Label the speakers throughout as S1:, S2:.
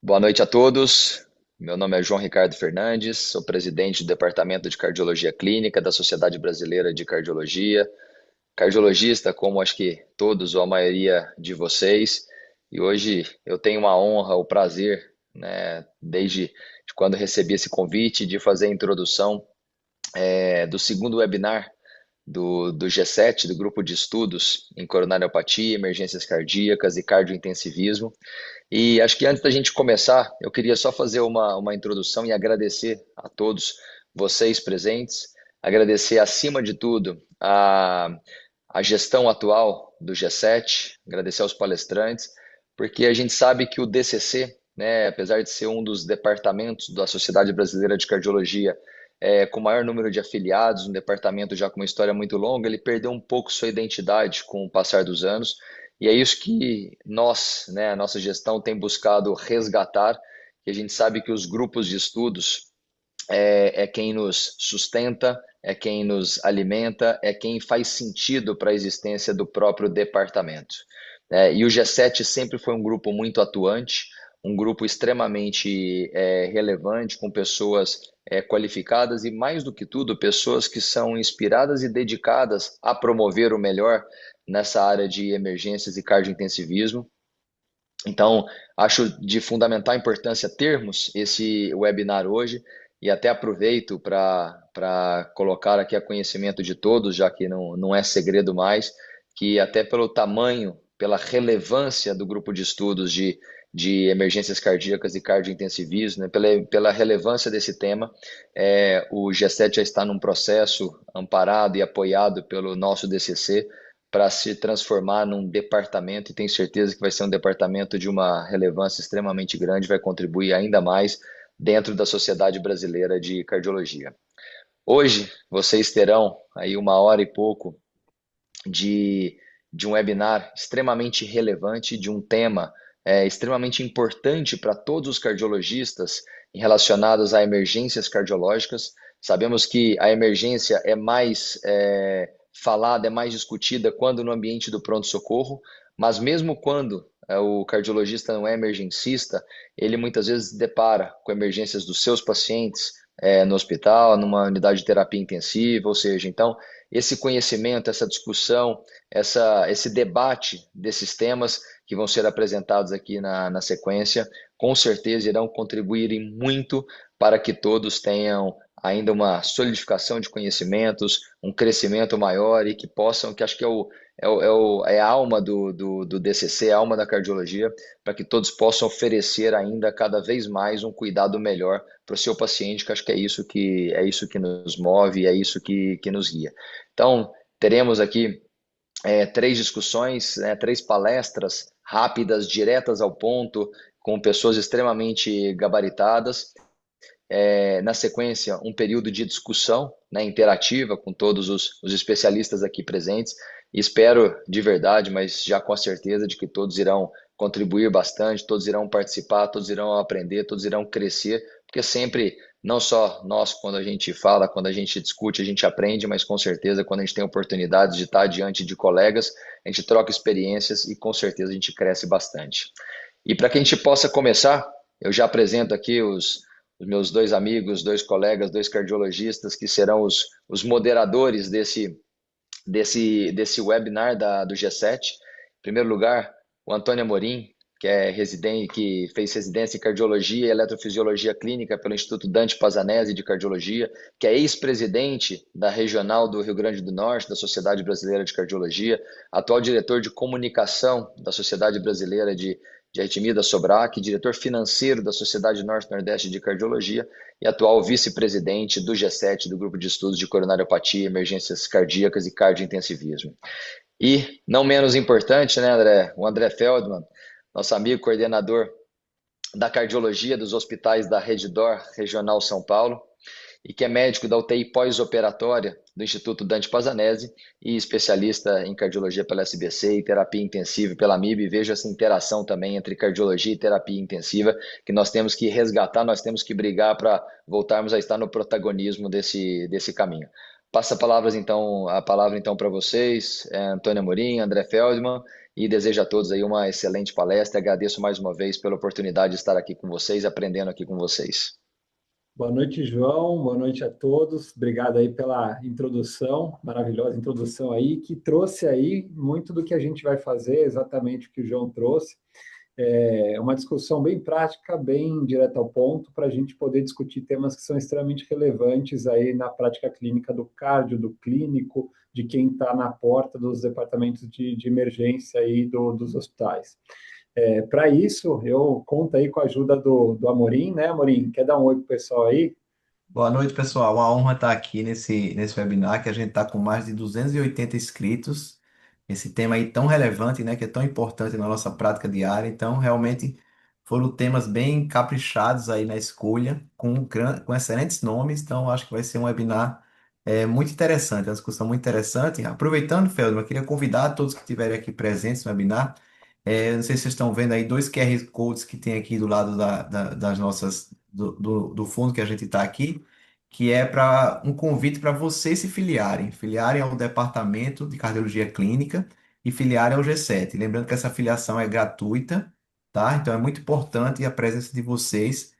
S1: Boa noite a todos. Meu nome é João Ricardo Fernandes, sou presidente do Departamento de Cardiologia Clínica da Sociedade Brasileira de Cardiologia, cardiologista, como acho que todos ou a maioria de vocês. E hoje eu tenho uma honra, o prazer, né, desde quando recebi esse convite, de fazer a introdução do segundo webinar do G7, do Grupo de Estudos em Coronariopatia, Emergências Cardíacas e Cardiointensivismo. E acho que antes da gente começar, eu queria só fazer uma introdução e agradecer a todos vocês presentes, agradecer acima de tudo a gestão atual do G7, agradecer aos palestrantes, porque a gente sabe que o DCC, né, apesar de ser um dos departamentos da Sociedade Brasileira de Cardiologia com o maior número de afiliados, um departamento já com uma história muito longa, ele perdeu um pouco sua identidade com o passar dos anos. E é isso que nós, né, a nossa gestão tem buscado resgatar, que a gente sabe que os grupos de estudos é quem nos sustenta, é quem nos alimenta, é quem faz sentido para a existência do próprio departamento. E o G7 sempre foi um grupo muito atuante, um grupo extremamente relevante, com pessoas qualificadas e, mais do que tudo, pessoas que são inspiradas e dedicadas a promover o melhor nessa área de emergências e cardiointensivismo. Então, acho de fundamental importância termos esse webinar hoje e até aproveito para colocar aqui a conhecimento de todos, já que não é segredo mais, que até pelo tamanho, pela relevância do grupo de estudos de emergências cardíacas e cardiointensivismo, né, pela relevância desse tema, o G7 já está num processo amparado e apoiado pelo nosso DCC, para se transformar num departamento, e tenho certeza que vai ser um departamento de uma relevância extremamente grande, vai contribuir ainda mais dentro da Sociedade Brasileira de Cardiologia. Hoje, vocês terão aí uma hora e pouco de um webinar extremamente relevante, de um tema extremamente importante para todos os cardiologistas relacionados a emergências cardiológicas. Sabemos que a emergência é mais falada, é mais discutida quando no ambiente do pronto-socorro, mas mesmo quando o cardiologista não é emergencista, ele muitas vezes depara com emergências dos seus pacientes no hospital, numa unidade de terapia intensiva, ou seja, então esse conhecimento, essa discussão, esse debate desses temas que vão ser apresentados aqui na sequência, com certeza irão contribuir em muito para que todos tenham ainda uma solidificação de conhecimentos, um crescimento maior e que possam, que acho que é a alma do DCC, a alma da cardiologia, para que todos possam oferecer ainda cada vez mais um cuidado melhor para o seu paciente, que acho que é isso que nos move, é isso que nos guia. Então, teremos aqui três discussões, três palestras rápidas, diretas ao ponto, com pessoas extremamente gabaritadas. Na sequência, um período de discussão, né, interativa com todos os especialistas aqui presentes. E espero de verdade, mas já com a certeza de que todos irão contribuir bastante, todos irão participar, todos irão aprender, todos irão crescer, porque sempre, não só nós, quando a gente fala, quando a gente discute, a gente aprende, mas com certeza, quando a gente tem oportunidade de estar diante de colegas, a gente troca experiências e com certeza a gente cresce bastante. E para que a gente possa começar, eu já apresento aqui os meus dois amigos, dois colegas, dois cardiologistas que serão os moderadores desse webinar do G7. Em primeiro lugar, o Antônio Amorim, que é residente, que fez residência em cardiologia e eletrofisiologia clínica pelo Instituto Dante Pazanese de Cardiologia, que é ex-presidente da regional do Rio Grande do Norte, da Sociedade Brasileira de Cardiologia, atual diretor de comunicação da Sociedade Brasileira de Arritmia da Sobrac, diretor financeiro da Sociedade Norte-Nordeste de Cardiologia e atual vice-presidente do G7, do Grupo de Estudos de Coronariopatia, Emergências Cardíacas e Cardiointensivismo. E, não menos importante, né, André? O André Feldman, nosso amigo coordenador da cardiologia dos hospitais da Reddor Regional São Paulo, e que é médico da UTI pós-operatória do Instituto Dante Pazanese e especialista em cardiologia pela SBC e terapia intensiva pela MIB. Vejo essa interação também entre cardiologia e terapia intensiva que nós temos que resgatar, nós temos que brigar para voltarmos a estar no protagonismo desse caminho. Passa a palavra então para vocês, Antônio Amorim, André Feldman, e desejo a todos aí uma excelente palestra. Agradeço mais uma vez pela oportunidade de estar aqui com vocês, aprendendo aqui com vocês.
S2: Boa noite, João. Boa noite a todos. Obrigado aí pela introdução, maravilhosa introdução aí, que trouxe aí muito do que a gente vai fazer, exatamente o que o João trouxe. É uma discussão bem prática, bem direta ao ponto, para a gente poder discutir temas que são extremamente relevantes aí na prática clínica do cardio, do clínico, de quem está na porta dos departamentos de emergência aí dos hospitais. Para isso, eu conto aí com a ajuda do Amorim, né, Amorim? Quer dar um oi pro pessoal aí?
S3: Boa noite, pessoal. Uma honra estar aqui nesse webinar, que a gente está com mais de 280 inscritos. Esse tema aí tão relevante, né, que é tão importante na nossa prática diária. Então, realmente, foram temas bem caprichados aí na escolha, com excelentes nomes. Então, acho que vai ser um webinar muito interessante, uma discussão muito interessante. Aproveitando, Feldman, eu queria convidar todos que estiverem aqui presentes no webinar. Não sei se vocês estão vendo aí dois QR Codes que tem aqui do lado das nossas, do fundo que a gente está aqui, que é para um convite para vocês se filiarem ao Departamento de Cardiologia Clínica e filiarem ao G7. Lembrando que essa filiação é gratuita, tá? Então é muito importante a presença de vocês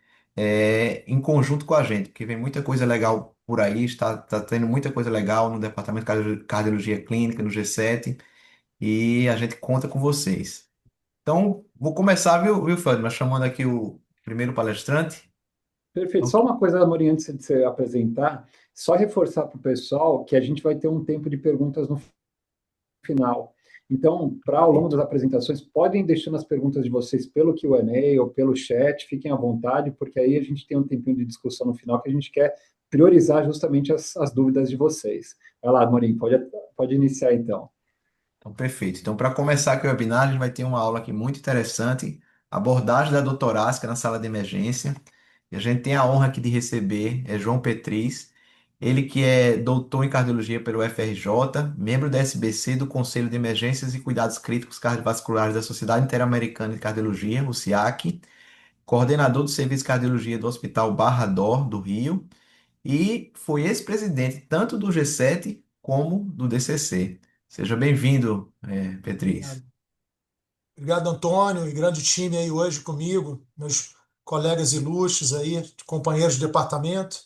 S3: em conjunto com a gente, porque vem muita coisa legal por aí, está tendo muita coisa legal no Departamento de Cardiologia Clínica, no G7, e a gente conta com vocês. Então, vou começar, viu, Fábio, chamando aqui o primeiro palestrante.
S2: Perfeito. Só
S3: Ok.
S2: uma coisa, Amorim, antes de você apresentar, só reforçar para o pessoal que a gente vai ter um tempo de perguntas no final. Então, para ao longo das apresentações, podem deixando as perguntas de vocês pelo Q&A ou pelo chat, fiquem à vontade, porque aí a gente tem um tempinho de discussão no final que a gente quer priorizar justamente as dúvidas de vocês. Vai lá, Amorim, pode iniciar então.
S3: Então, perfeito. Então, para começar aqui o webinar, a gente vai ter uma aula aqui muito interessante, abordagem da dor torácica na sala de emergência. E a gente tem a honra aqui de receber João Petris, ele que é doutor em cardiologia pelo FRJ, membro da SBC do Conselho de Emergências e Cuidados Críticos Cardiovasculares da Sociedade Interamericana de Cardiologia, o SIAC, coordenador do Serviço de Cardiologia do Hospital Barra D'Or, do Rio, e foi ex-presidente tanto do G7 como do DCC. Seja bem-vindo, Petris.
S4: Obrigado. Obrigado, Antônio, e grande time aí hoje comigo, meus colegas ilustres aí, companheiros de departamento.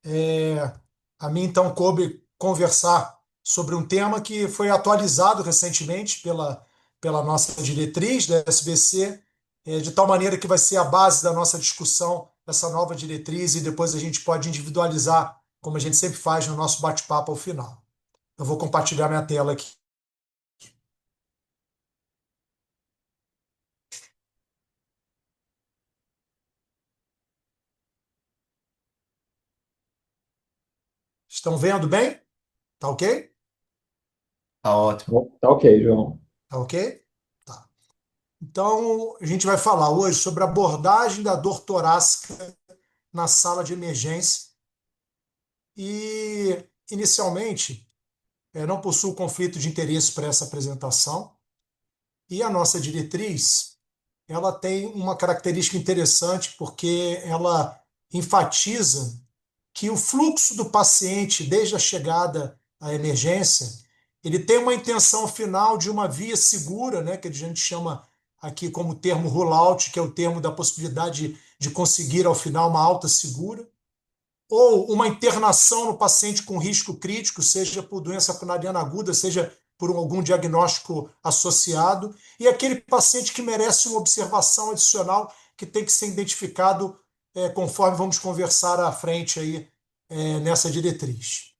S4: É, a mim, então, coube conversar sobre um tema que foi atualizado recentemente pela nossa diretriz da SBC, de tal maneira que vai ser a base da nossa discussão dessa nova diretriz e depois a gente pode individualizar, como a gente sempre faz no nosso bate-papo ao final. Eu vou compartilhar minha tela aqui. Estão vendo bem? Tá ok?
S3: Tá ótimo.
S2: Tá ok, João.
S4: Tá ok? Tá. Então, a gente vai falar hoje sobre a abordagem da dor torácica na sala de emergência. E, inicialmente, não possuo conflito de interesse para essa apresentação. E a nossa diretriz, ela tem uma característica interessante porque ela enfatiza que o fluxo do paciente desde a chegada à emergência, ele tem uma intenção final de uma via segura, né, que a gente chama aqui como termo rollout, que é o termo da possibilidade de conseguir ao final uma alta segura, ou uma internação no paciente com risco crítico, seja por doença coronariana aguda, seja por algum diagnóstico associado, e aquele paciente que merece uma observação adicional que tem que ser identificado conforme vamos conversar à frente aí nessa diretriz.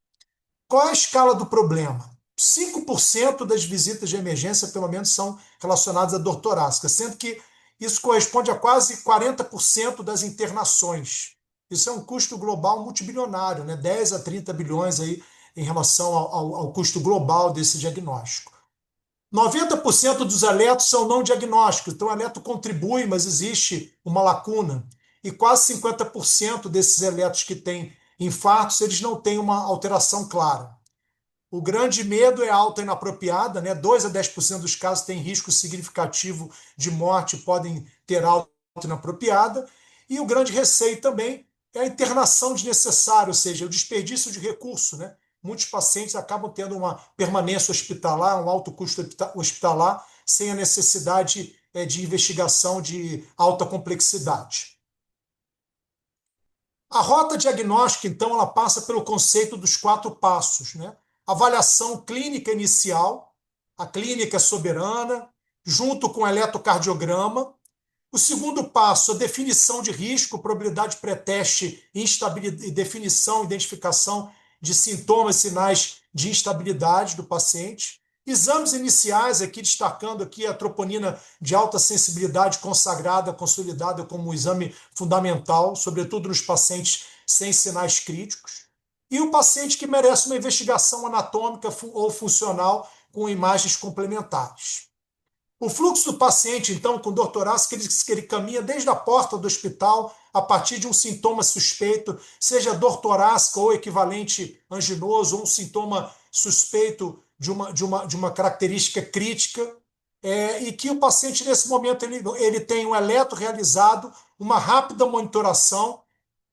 S4: Qual é a escala do problema? 5% das visitas de emergência, pelo menos, são relacionadas à dor torácica, sendo que isso corresponde a quase 40% das internações. Isso é um custo global multibilionário, né? 10 a 30 bilhões aí em relação ao custo global desse diagnóstico. 90% dos eletros são não diagnósticos, então o eletro contribui, mas existe uma lacuna. E quase 50% desses eletros que têm infartos, eles não têm uma alteração clara. O grande medo é a alta inapropriada, né? 2 a 10% dos casos têm risco significativo de morte, podem ter alta inapropriada. E o grande receio também é a internação desnecessária, ou seja, o desperdício de recurso, né? Muitos pacientes acabam tendo uma permanência hospitalar, um alto custo hospitalar, sem a necessidade de investigação de alta complexidade. A rota diagnóstica, então, ela passa pelo conceito dos 4 passos, né? Avaliação clínica inicial, a clínica soberana, junto com o eletrocardiograma. O segundo passo, a definição de risco, probabilidade pré-teste, definição, identificação de sintomas, sinais de instabilidade do paciente. Exames iniciais, aqui destacando aqui a troponina de alta sensibilidade consagrada, consolidada como um exame fundamental, sobretudo nos pacientes sem sinais críticos. E o paciente que merece uma investigação anatômica ou funcional com imagens complementares. O fluxo do paciente, então, com dor torácica, ele caminha desde a porta do hospital, a partir de um sintoma suspeito, seja dor torácica ou equivalente anginoso, ou um sintoma suspeito de uma característica crítica, e que o paciente, nesse momento, ele tem um eletro realizado, uma rápida monitoração,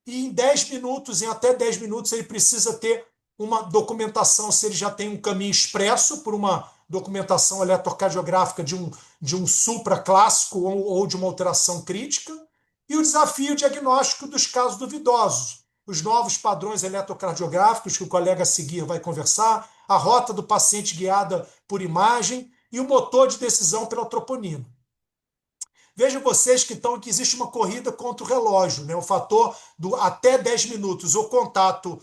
S4: e em 10 minutos, em até 10 minutos, ele precisa ter uma documentação, se ele já tem um caminho expresso por uma documentação eletrocardiográfica de um supra clássico ou de uma alteração crítica, e o desafio diagnóstico dos casos duvidosos, os novos padrões eletrocardiográficos que o colega a seguir vai conversar, a rota do paciente guiada por imagem e o motor de decisão pela troponina. Vejam vocês que, então, que existe uma corrida contra o relógio, né? O fator do até 10 minutos, o contato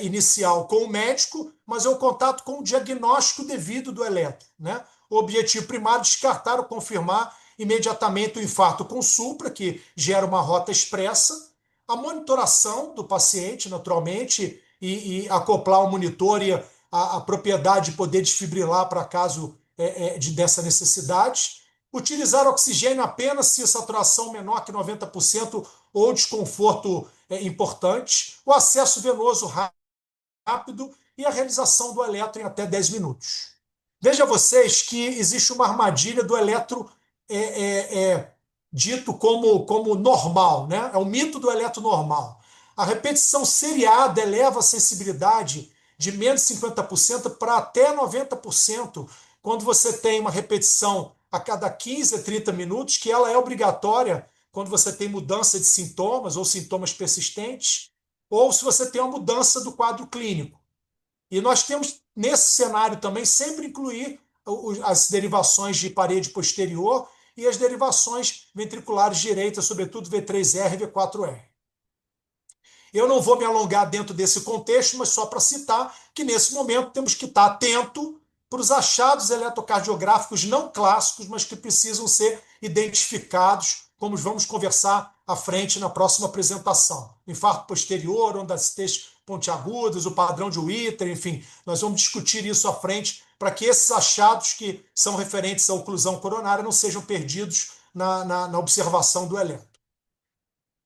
S4: inicial com o médico, mas é o contato com o diagnóstico devido do eletro, né? O objetivo primário é descartar ou confirmar imediatamente o infarto com supra, que gera uma rota expressa, a monitoração do paciente, naturalmente, e acoplar o monitor e a propriedade de poder desfibrilar para caso dessa necessidade. Utilizar oxigênio apenas se a saturação menor que 90% ou desconforto importante, o acesso venoso rápido e a realização do eletro em até 10 minutos. Veja vocês que existe uma armadilha do eletro dito como normal, né? É o mito do eletro normal. A repetição seriada eleva a sensibilidade de menos 50% para até 90%, quando você tem uma repetição a cada 15 a 30 minutos, que ela é obrigatória quando você tem mudança de sintomas ou sintomas persistentes, ou se você tem uma mudança do quadro clínico. E nós temos, nesse cenário também, sempre incluir as derivações de parede posterior e as derivações ventriculares direitas, sobretudo V3R e V4R. Eu não vou me alongar dentro desse contexto, mas só para citar que, nesse momento, temos que estar atento para os achados eletrocardiográficos não clássicos, mas que precisam ser identificados, como vamos conversar à frente na próxima apresentação. Infarto posterior, ondas T pontiagudas, o padrão de Whitter, enfim, nós vamos discutir isso à frente para que esses achados que são referentes à oclusão coronária não sejam perdidos na observação do eletro.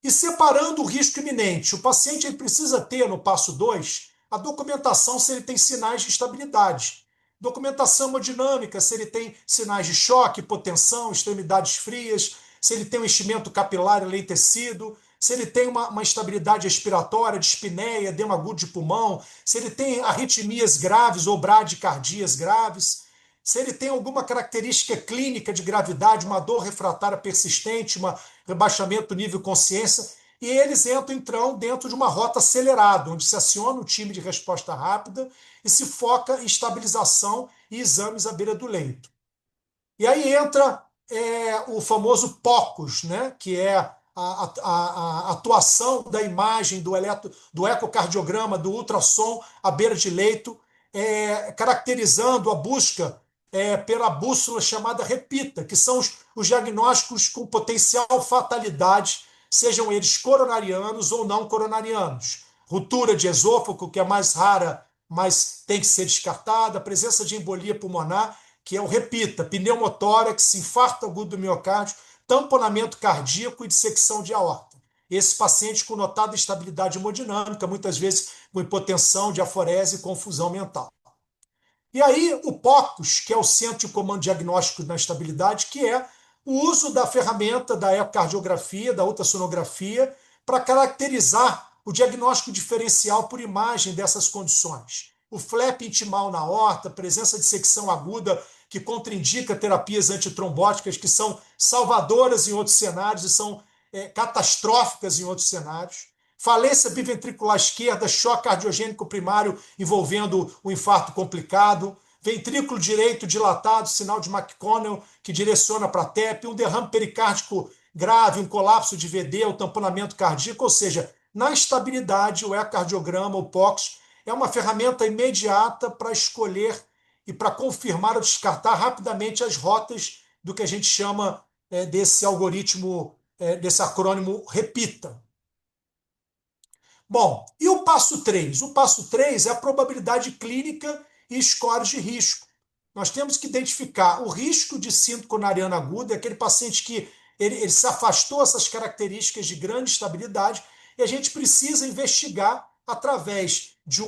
S4: E separando o risco iminente, o paciente ele precisa ter, no passo 2, a documentação se ele tem sinais de estabilidade. Documentação hemodinâmica, se ele tem sinais de choque, hipotensão, extremidades frias, se ele tem um enchimento capilar enleitecido, se ele tem uma instabilidade respiratória, dispneia, edema agudo de pulmão, se ele tem arritmias graves ou bradicardias graves, se ele tem alguma característica clínica de gravidade, uma dor refratária persistente, um rebaixamento do nível de consciência, e eles entram dentro de uma rota acelerada, onde se aciona o time de resposta rápida e se foca em estabilização e exames à beira do leito. E aí entra o famoso POCUS, né, que é a atuação da imagem do ecocardiograma, do ultrassom à beira de leito, caracterizando a busca pela bússola chamada REPITA, que são os diagnósticos com potencial fatalidade, sejam eles coronarianos ou não coronarianos. Ruptura de esôfago, que é mais rara, mas tem que ser descartada, a presença de embolia pulmonar, que é o REPITA, pneumotórax, infarto agudo do miocárdio, tamponamento cardíaco e dissecção de aorta. Esse paciente com notada instabilidade hemodinâmica, muitas vezes com hipotensão, diaforese e confusão mental. E aí o POCUS, que é o Centro de Comando Diagnóstico na Estabilidade, que é o uso da ferramenta da ecocardiografia, da ultrassonografia, para caracterizar o diagnóstico diferencial por imagem dessas condições. O flap intimal na aorta, presença de secção aguda que contraindica terapias antitrombóticas que são salvadoras em outros cenários e são catastróficas em outros cenários. Falência biventricular esquerda, choque cardiogênico primário envolvendo o infarto complicado, ventrículo direito dilatado, sinal de McConnell que direciona para a TEP, um derrame pericárdico grave, um colapso de VD, o tamponamento cardíaco, ou seja, na estabilidade, o ecocardiograma, o POX, é uma ferramenta imediata para escolher e para confirmar ou descartar rapidamente as rotas do que a gente chama desse algoritmo, desse acrônimo REPITA. Bom, e o passo 3? O passo 3 é a probabilidade clínica e scores de risco. Nós temos que identificar o risco de síndrome coronariana aguda, aquele paciente que ele se afastou dessas características de grande estabilidade, e a gente precisa investigar através de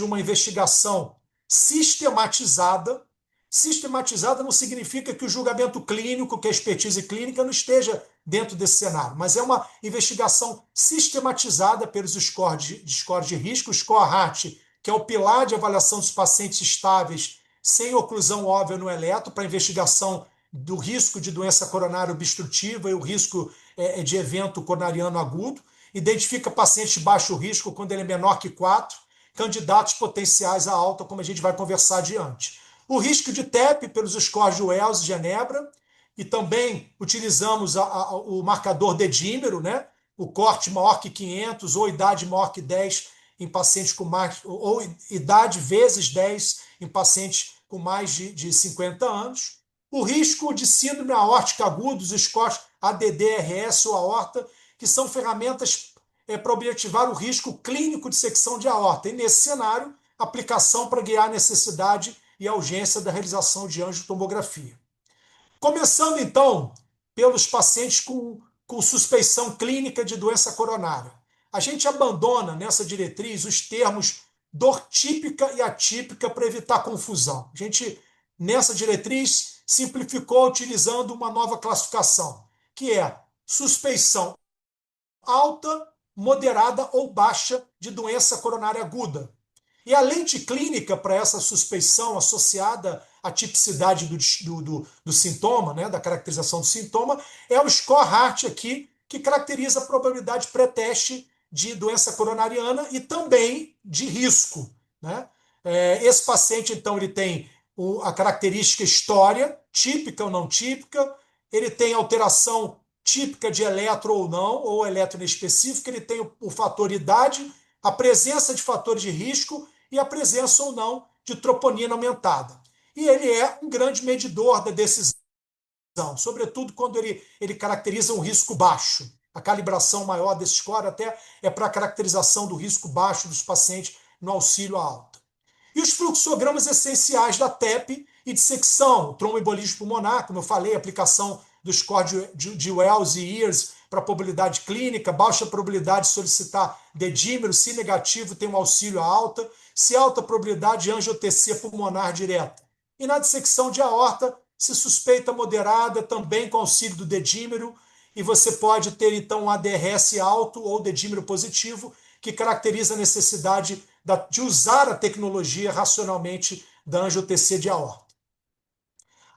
S4: uma investigação sistematizada. Sistematizada não significa que o julgamento clínico, que a expertise clínica não esteja dentro desse cenário, mas é uma investigação sistematizada pelos scores de risco, o SCORE-HAT, que é o pilar de avaliação dos pacientes estáveis sem oclusão óbvia no eletro, para investigação do risco de doença coronária obstrutiva e o risco de evento coronariano agudo. Identifica pacientes de baixo risco quando ele é menor que 4, candidatos potenciais a alta, como a gente vai conversar adiante. O risco de TEP pelos scores de Wells e Genebra, e também utilizamos o marcador dedímero, né? O corte maior que 500 ou idade maior que 10 em pacientes com mais, ou idade vezes 10 em pacientes com mais de 50 anos. O risco de síndrome aórtica aguda, os scores ADD-RS ou aorta, que são ferramentas para objetivar o risco clínico de secção de aorta. E nesse cenário, aplicação para guiar a necessidade e a urgência da realização de angiotomografia. Começando, então, pelos pacientes com suspeição clínica de doença coronária. A gente abandona nessa diretriz os termos dor típica e atípica para evitar confusão. A gente, nessa diretriz, simplificou utilizando uma nova classificação, que é suspeição alta, moderada ou baixa de doença coronária aguda. E a lente clínica para essa suspeição associada à tipicidade do sintoma, né, da caracterização do sintoma, é o SCORE-HAT aqui, que caracteriza a probabilidade pré-teste de doença coronariana e também de risco, né? Esse paciente, então, ele tem a característica história, típica ou não típica, ele tem alteração típica de eletro ou não, ou eletro inespecífica, ele tem o fator idade, a presença de fatores de risco e a presença ou não de troponina aumentada. E ele é um grande medidor da decisão, sobretudo quando ele caracteriza um risco baixo. A calibração maior desse score até é para a caracterização do risco baixo dos pacientes no auxílio à alta. E os fluxogramas essenciais da TEP e dissecção, tromboembolismo pulmonar, como eu falei, aplicação do score de Wells e Ears para probabilidade clínica, baixa probabilidade de solicitar dedímero, se negativo tem um auxílio à alta, se alta probabilidade angiotensia pulmonar direta. E na dissecção de aorta, se suspeita moderada, também com auxílio do dedímero, e você pode ter então um ADRS alto ou dedímero positivo, que caracteriza a necessidade de usar a tecnologia racionalmente da angiotensia de aorta.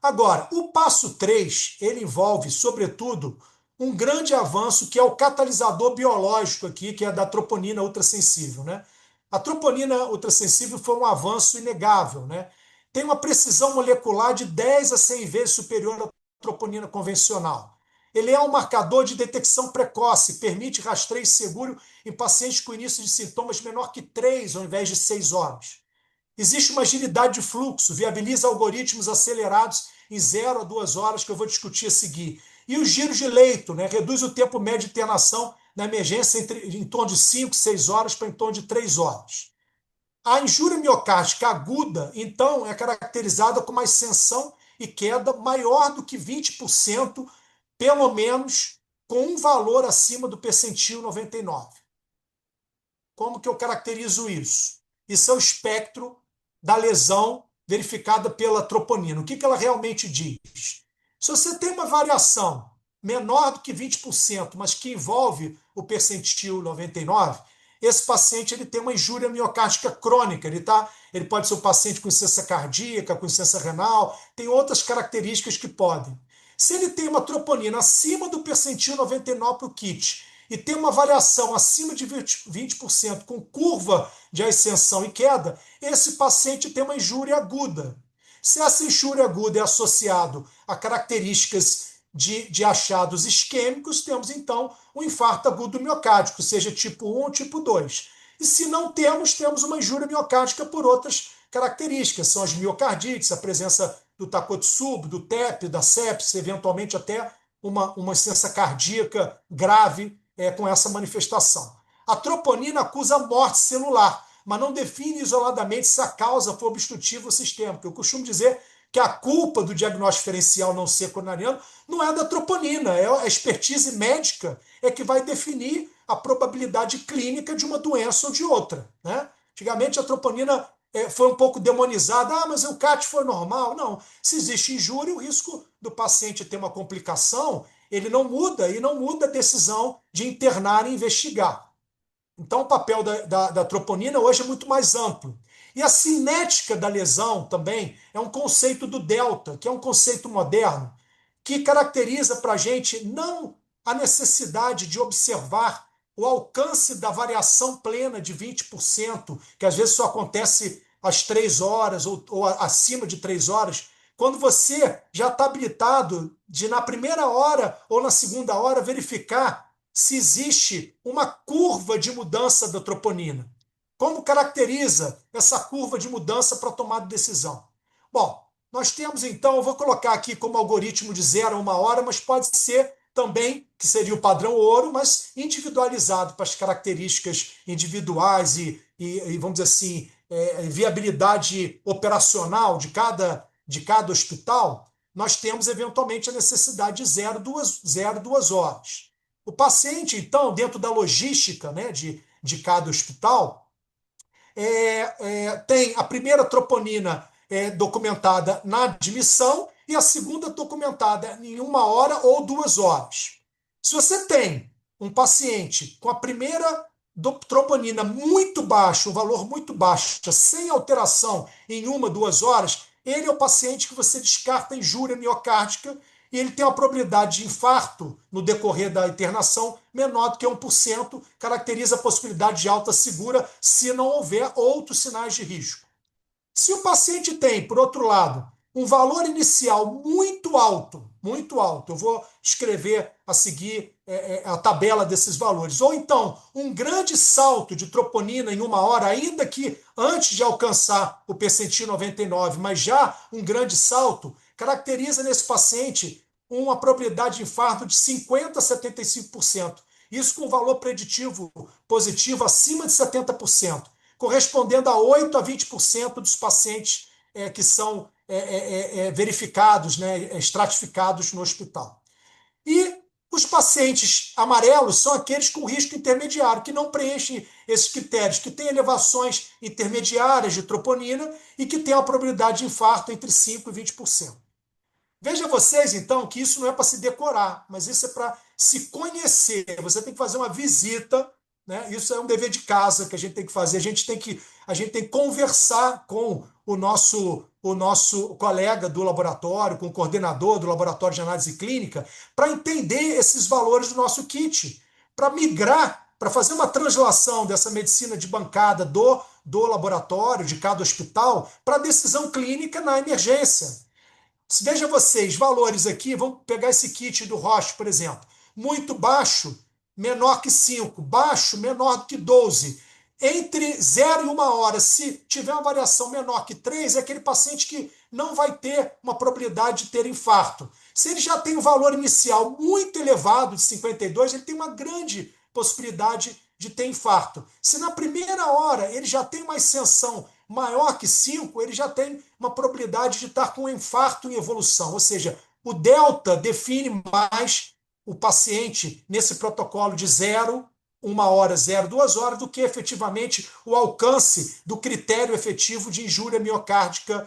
S4: Agora, o passo 3, ele envolve, sobretudo, um grande avanço que é o catalisador biológico aqui, que é da troponina ultrassensível, né? A troponina ultrassensível foi um avanço inegável, né? Tem uma precisão molecular de 10 a 100 vezes superior à troponina convencional. Ele é um marcador de detecção precoce, permite rastreio seguro em pacientes com início de sintomas menor que 3 ao invés de 6 horas. Existe uma agilidade de fluxo, viabiliza algoritmos acelerados em 0 a 2 horas, que eu vou discutir a seguir. E os giros de leito, né, reduz o tempo médio de internação na emergência em torno de 5, 6 horas para em torno de 3 horas. A injúria miocárdica aguda, então, é caracterizada com uma ascensão e queda maior do que 20%, pelo menos com um valor acima do percentil 99. Como que eu caracterizo isso? Isso é o espectro da lesão verificada pela troponina. O que ela realmente diz? Se você tem uma variação menor do que 20%, mas que envolve o percentil 99, esse paciente ele tem uma injúria miocárdica crônica. Ele pode ser um paciente com insuficiência cardíaca, com insuficiência renal, tem outras características que podem. Se ele tem uma troponina acima do percentil 99 para o kit e tem uma variação acima de 20% com curva de ascensão e queda, esse paciente tem uma injúria aguda. Se essa injúria aguda é associado a características de achados isquêmicos, temos então um infarto agudo miocárdico, seja tipo 1 ou tipo 2. E se não temos, temos uma injúria miocárdica por outras características, são as miocardites, a presença do Takotsubo, do TEP, da sepsis, eventualmente até uma insuficiência cardíaca grave com essa manifestação. A troponina acusa morte celular, mas não define isoladamente se a causa foi obstrutiva ou sistêmica. Eu costumo dizer que a culpa do diagnóstico diferencial não ser coronariano não é da troponina, é a expertise médica que vai definir a probabilidade clínica de uma doença ou de outra. Né? Antigamente a troponina foi um pouco demonizada, mas o CAT foi normal. Não, se existe injúria, o risco do paciente ter uma complicação, ele não muda, e não muda a decisão de internar e investigar. Então, o papel da troponina hoje é muito mais amplo. E a cinética da lesão também é um conceito do delta, que é um conceito moderno, que caracteriza para a gente não a necessidade de observar o alcance da variação plena de 20%, que às vezes só acontece às 3 horas ou acima de 3 horas, quando você já está habilitado de, na primeira hora ou na segunda hora, verificar se existe uma curva de mudança da troponina. Como caracteriza essa curva de mudança para tomar decisão? Bom, nós temos então, eu vou colocar aqui como algoritmo de 0 a 1 hora, mas pode ser também, que seria o padrão ouro, mas individualizado para as características individuais e vamos dizer assim, viabilidade operacional de cada hospital, nós temos eventualmente a necessidade de 0 a 2 horas. O paciente, então, dentro da logística, né, de cada hospital, tem a primeira troponina documentada na admissão e a segunda documentada em 1 hora ou 2 horas. Se você tem um paciente com a primeira troponina muito baixa, um valor muito baixo, sem alteração em 1, 2 horas, ele é o paciente que você descarta injúria miocárdica e ele tem uma probabilidade de infarto no decorrer da internação menor do que 1%, caracteriza a possibilidade de alta segura se não houver outros sinais de risco. Se o paciente tem, por outro lado, um valor inicial muito alto, eu vou escrever a seguir a tabela desses valores, ou então um grande salto de troponina em 1 hora, ainda que antes de alcançar o percentil 99, mas já um grande salto, caracteriza nesse paciente uma probabilidade de infarto de 50% a 75%. Isso com valor preditivo positivo acima de 70%, correspondendo a 8% a 20% dos pacientes que são verificados, né, estratificados no hospital. E os pacientes amarelos são aqueles com risco intermediário, que não preenchem esses critérios, que têm elevações intermediárias de troponina e que têm uma probabilidade de infarto entre 5% e 20%. Veja vocês, então, que isso não é para se decorar, mas isso é para se conhecer. Você tem que fazer uma visita, né? Isso é um dever de casa que a gente tem que fazer. A gente tem que conversar com o nosso colega do laboratório, com o coordenador do laboratório de análise clínica, para entender esses valores do nosso kit, para migrar, para fazer uma translação dessa medicina de bancada do laboratório, de cada hospital, para decisão clínica na emergência. Veja vocês, valores aqui, vamos pegar esse kit do Roche, por exemplo. Muito baixo, menor que 5. Baixo, menor do que 12. Entre 0 e 1 hora, se tiver uma variação menor que 3, é aquele paciente que não vai ter uma probabilidade de ter infarto. Se ele já tem um valor inicial muito elevado, de 52, ele tem uma grande possibilidade de ter infarto. Se na primeira hora ele já tem uma ascensão maior que 5, ele já tem uma probabilidade de estar com um infarto em evolução. Ou seja, o delta define mais o paciente nesse protocolo de 0, 1 hora, 0, 2 horas, do que efetivamente o alcance do critério efetivo de injúria miocárdica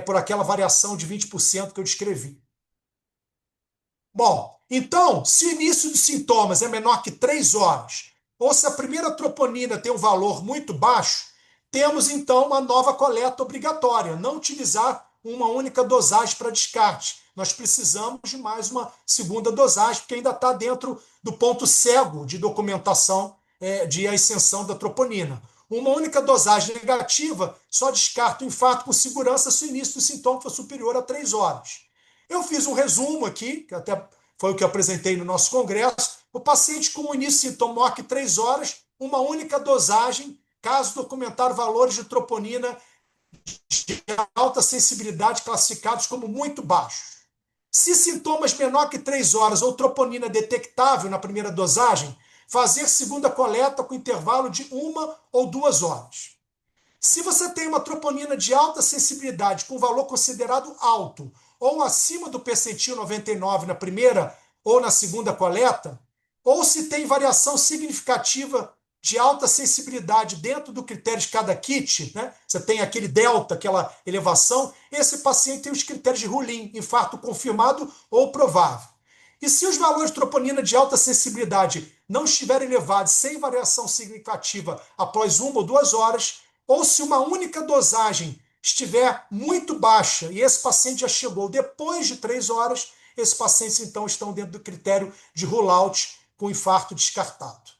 S4: por aquela variação de 20% que eu descrevi. Bom, então, se o início dos sintomas é menor que 3 horas, ou se a primeira troponina tem um valor muito baixo, temos então uma nova coleta obrigatória, não utilizar uma única dosagem para descarte. Nós precisamos de mais uma segunda dosagem, porque ainda está dentro do ponto cego de documentação de ascensão da troponina. Uma única dosagem negativa só descarta o infarto com segurança se o início do sintoma for superior a 3 horas. Eu fiz um resumo aqui, que até foi o que eu apresentei no nosso congresso. O paciente com o início de sintoma maior que 3 horas, uma única dosagem, caso documentar valores de troponina de alta sensibilidade classificados como muito baixos. Se sintomas menor que 3 horas ou troponina detectável na primeira dosagem, fazer segunda coleta com intervalo de 1 ou 2 horas. Se você tem uma troponina de alta sensibilidade com valor considerado alto ou acima do percentil 99 na primeira ou na segunda coleta, ou se tem variação significativa de alta sensibilidade dentro do critério de cada kit, né? Você tem aquele delta, aquela elevação, esse paciente tem os critérios de Rulin, infarto confirmado ou provável. E se os valores de troponina de alta sensibilidade não estiverem elevados sem variação significativa após 1 ou 2 horas, ou se uma única dosagem estiver muito baixa e esse paciente já chegou depois de 3 horas, esses pacientes então estão dentro do critério de rule-out com infarto descartado.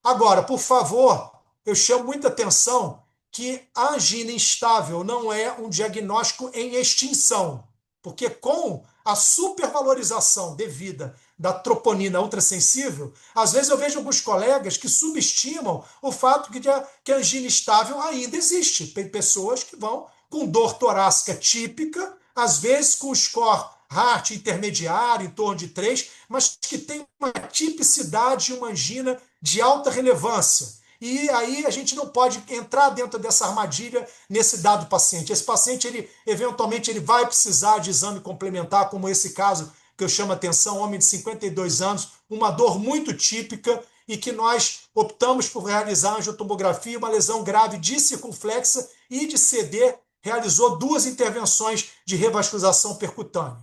S4: Agora, por favor, eu chamo muita atenção que a angina instável não é um diagnóstico em extinção, porque com a supervalorização devida da troponina ultrassensível, às vezes eu vejo alguns colegas que subestimam o fato que a angina estável ainda existe. Tem pessoas que vão com dor torácica típica, às vezes com score Hart intermediário, em torno de 3, mas que tem uma tipicidade e uma angina de alta relevância. E aí a gente não pode entrar dentro dessa armadilha nesse dado paciente. Esse paciente, eventualmente, ele vai precisar de exame complementar, como esse caso que eu chamo a atenção, homem de 52 anos, uma dor muito típica e que nós optamos por realizar angiotomografia, uma lesão grave de circunflexa e de CD, realizou 2 intervenções de revascularização percutânea.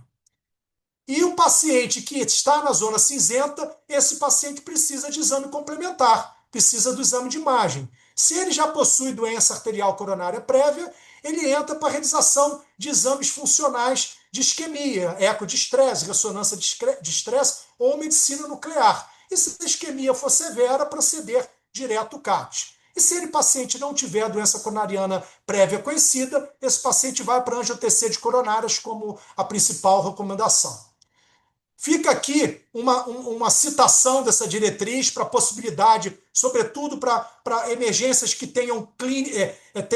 S4: E o paciente que está na zona cinzenta, esse paciente precisa de exame complementar, precisa do exame de imagem. Se ele já possui doença arterial coronária prévia, ele entra para a realização de exames funcionais de isquemia, eco de estresse, ressonância de estresse ou medicina nuclear. E se a isquemia for severa, proceder direto ao CAT. E se ele paciente não tiver doença coronariana prévia conhecida, esse paciente vai para a angiotensina de coronárias como a principal recomendação. Fica aqui uma citação dessa diretriz para a possibilidade, sobretudo para emergências que tenham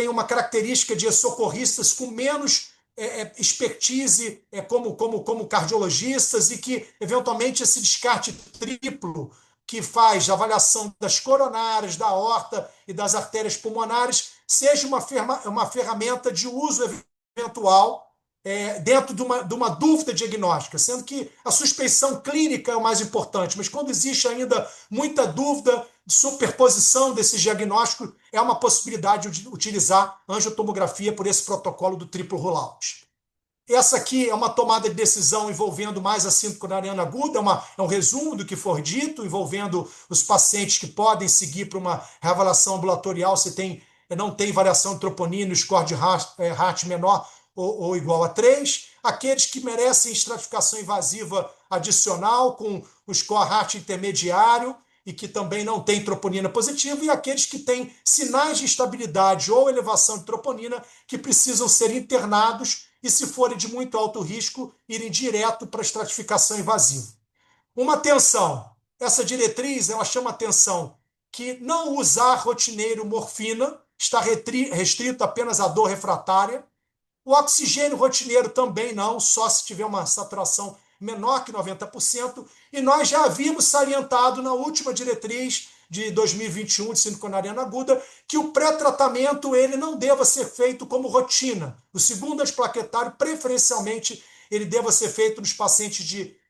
S4: uma característica de socorristas com menos expertise como cardiologistas e que, eventualmente, esse descarte triplo que faz a avaliação das coronárias, da aorta e das artérias pulmonares seja uma ferramenta de uso eventual dentro de uma dúvida diagnóstica, sendo que a suspeição clínica é o mais importante, mas quando existe ainda muita dúvida de superposição desses diagnósticos, é uma possibilidade de utilizar angiotomografia por esse protocolo do triplo rollout. Essa aqui é uma tomada de decisão envolvendo mais a síndrome coronariana aguda, é um resumo do que for dito, envolvendo os pacientes que podem seguir para uma reavaliação ambulatorial se não tem variação de troponina, o score de Hart menor ou igual a 3, aqueles que merecem estratificação invasiva adicional com o score Hart intermediário e que também não tem troponina positiva, e aqueles que têm sinais de instabilidade ou elevação de troponina que precisam ser internados e, se forem de muito alto risco, irem direto para a estratificação invasiva. Uma atenção, essa diretriz ela chama atenção que não usar rotineiro morfina, está restrito apenas à dor refratária. O oxigênio rotineiro também não, só se tiver uma saturação menor que 90%. E nós já havíamos salientado na última diretriz de 2021 de síndrome coronariana aguda que o pré-tratamento ele não deva ser feito como rotina. O segundo antiplaquetário, preferencialmente, ele deva ser feito nos pacientes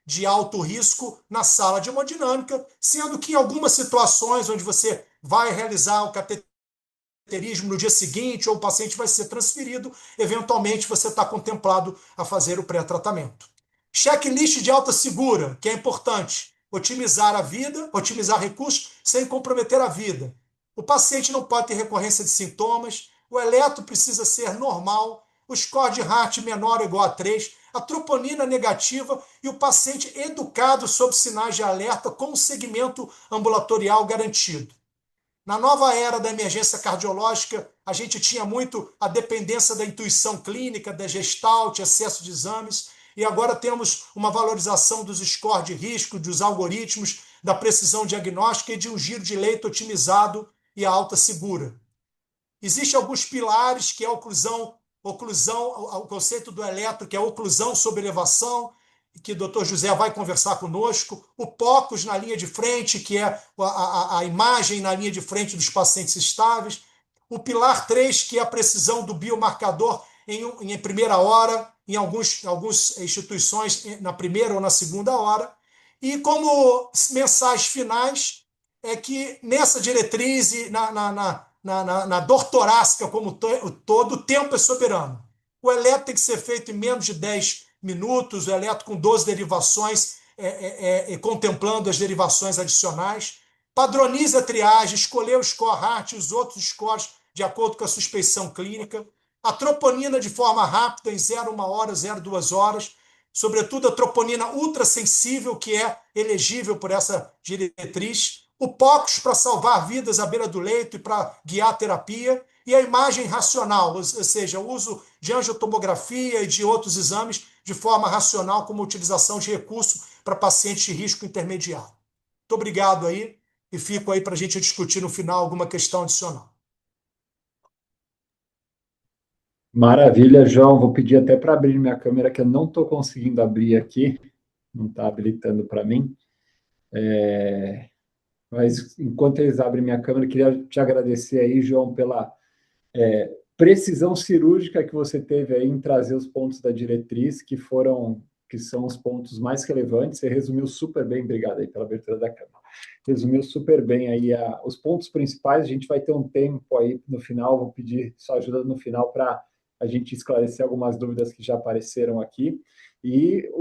S4: de alto risco na sala de hemodinâmica, sendo que em algumas situações onde você vai realizar o cateterismo no dia seguinte ou o paciente vai ser transferido, eventualmente você está contemplado a fazer o pré-tratamento. Checklist de alta segura, que é importante. otimizar a vida, otimizar recursos sem comprometer a vida. O paciente não pode ter recorrência de sintomas, o eletro precisa ser normal, o score de Hart menor ou igual a 3, a troponina negativa e o paciente educado sob sinais de alerta com segmento ambulatorial garantido. Na nova era da emergência cardiológica, a gente tinha muito a dependência da intuição clínica, da gestalt, excesso de exames, e agora temos uma valorização dos scores de risco, dos algoritmos, da precisão diagnóstica e de um giro de leito otimizado e a alta segura. Existem alguns pilares, que é a oclusão, o conceito do eletro, que é a oclusão sob elevação, que o Dr. José vai conversar conosco, o POCUS na linha de frente, que é a imagem na linha de frente dos pacientes estáveis, o pilar 3, que é a precisão do biomarcador em primeira hora, em algumas instituições na primeira ou na segunda hora, e como mensais finais, é que nessa diretriz e na dor torácica como todo, o tempo é soberano. O eletro tem que ser feito em menos de 10 minutos, o eletro com 12 derivações, contemplando as derivações adicionais. Padronize a triagem, escolher o score Hart e os outros scores de acordo com a suspeição clínica. A troponina de forma rápida, em 0,1 hora, 0,2 horas. Sobretudo a troponina ultrassensível, que é elegível por essa diretriz. O POCUS para salvar vidas à beira do leito e para guiar a terapia. E a imagem racional, ou seja, o uso de angiotomografia e de outros exames de forma racional, como utilização de recurso para pacientes de risco intermediário. Muito obrigado aí e fico aí para a gente discutir no final alguma questão adicional.
S2: Maravilha, João. Vou pedir até para abrir minha câmera, que eu não estou conseguindo abrir aqui, não está habilitando para mim. Mas enquanto eles abrem minha câmera, queria te agradecer aí, João, pela precisão cirúrgica que você teve aí em trazer os pontos da diretriz, que são os pontos mais relevantes. Você resumiu super bem, obrigado aí pela abertura da câmera. Resumiu super bem aí os pontos principais. A gente vai ter um tempo aí no final, vou pedir sua ajuda no final para a gente esclarecer algumas dúvidas que já apareceram aqui. E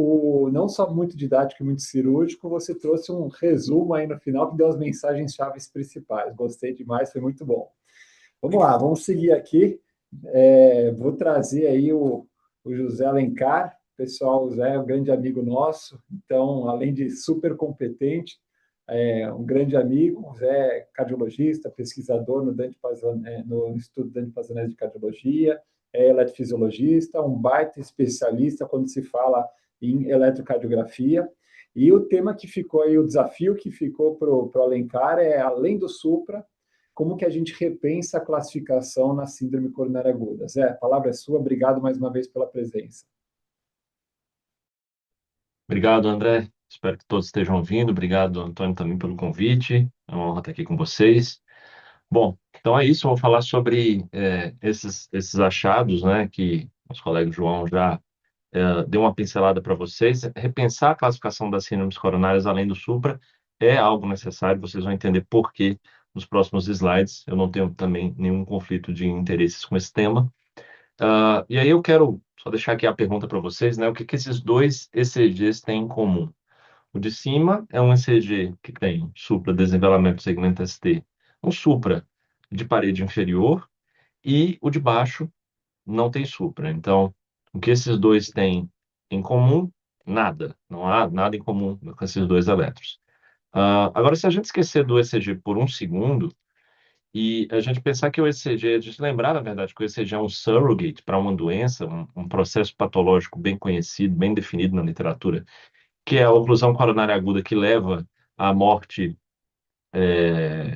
S2: não só muito didático e muito cirúrgico, você trouxe um resumo aí no final que deu as mensagens-chave principais. Gostei demais, foi muito bom. Vamos lá, vamos seguir aqui. Vou trazer aí o José Alencar. Pessoal, o José é um grande amigo nosso, então, além de super competente, um grande amigo. O Zé é cardiologista, pesquisador no Instituto Dante Pazanese de Cardiologia, é eletrofisiologista, um baita especialista quando se fala em eletrocardiografia. E o tema que ficou aí, o desafio que ficou para o Alencar é, além do supra, como que a gente repensa a classificação na síndrome coronária aguda. Zé, a palavra é sua, obrigado mais uma vez pela presença.
S5: Obrigado, André. Espero que todos estejam ouvindo. Obrigado, Antônio, também pelo convite. É uma honra estar aqui com vocês. Bom, então é isso. Eu vou falar sobre esses achados, né, que os colegas João já deu uma pincelada para vocês. Repensar a classificação das síndromes coronárias além do supra é algo necessário. Vocês vão entender por quê nos próximos slides. Eu não tenho também nenhum conflito de interesses com esse tema. E aí eu quero só deixar aqui a pergunta para vocês, né? O que esses dois ECGs têm em comum? O de cima é um ECG que tem supra desnivelamento do segmento ST, um supra de parede inferior, e o de baixo não tem supra. Então, o que esses dois têm em comum? Nada. Não há nada em comum com esses dois elétrons. Agora, se a gente esquecer do ECG por um segundo, e a gente pensar que o ECG, a gente lembrar, na verdade, que o ECG é um surrogate para uma doença, um processo patológico bem conhecido, bem definido na literatura, que é a oclusão coronária aguda que leva à morte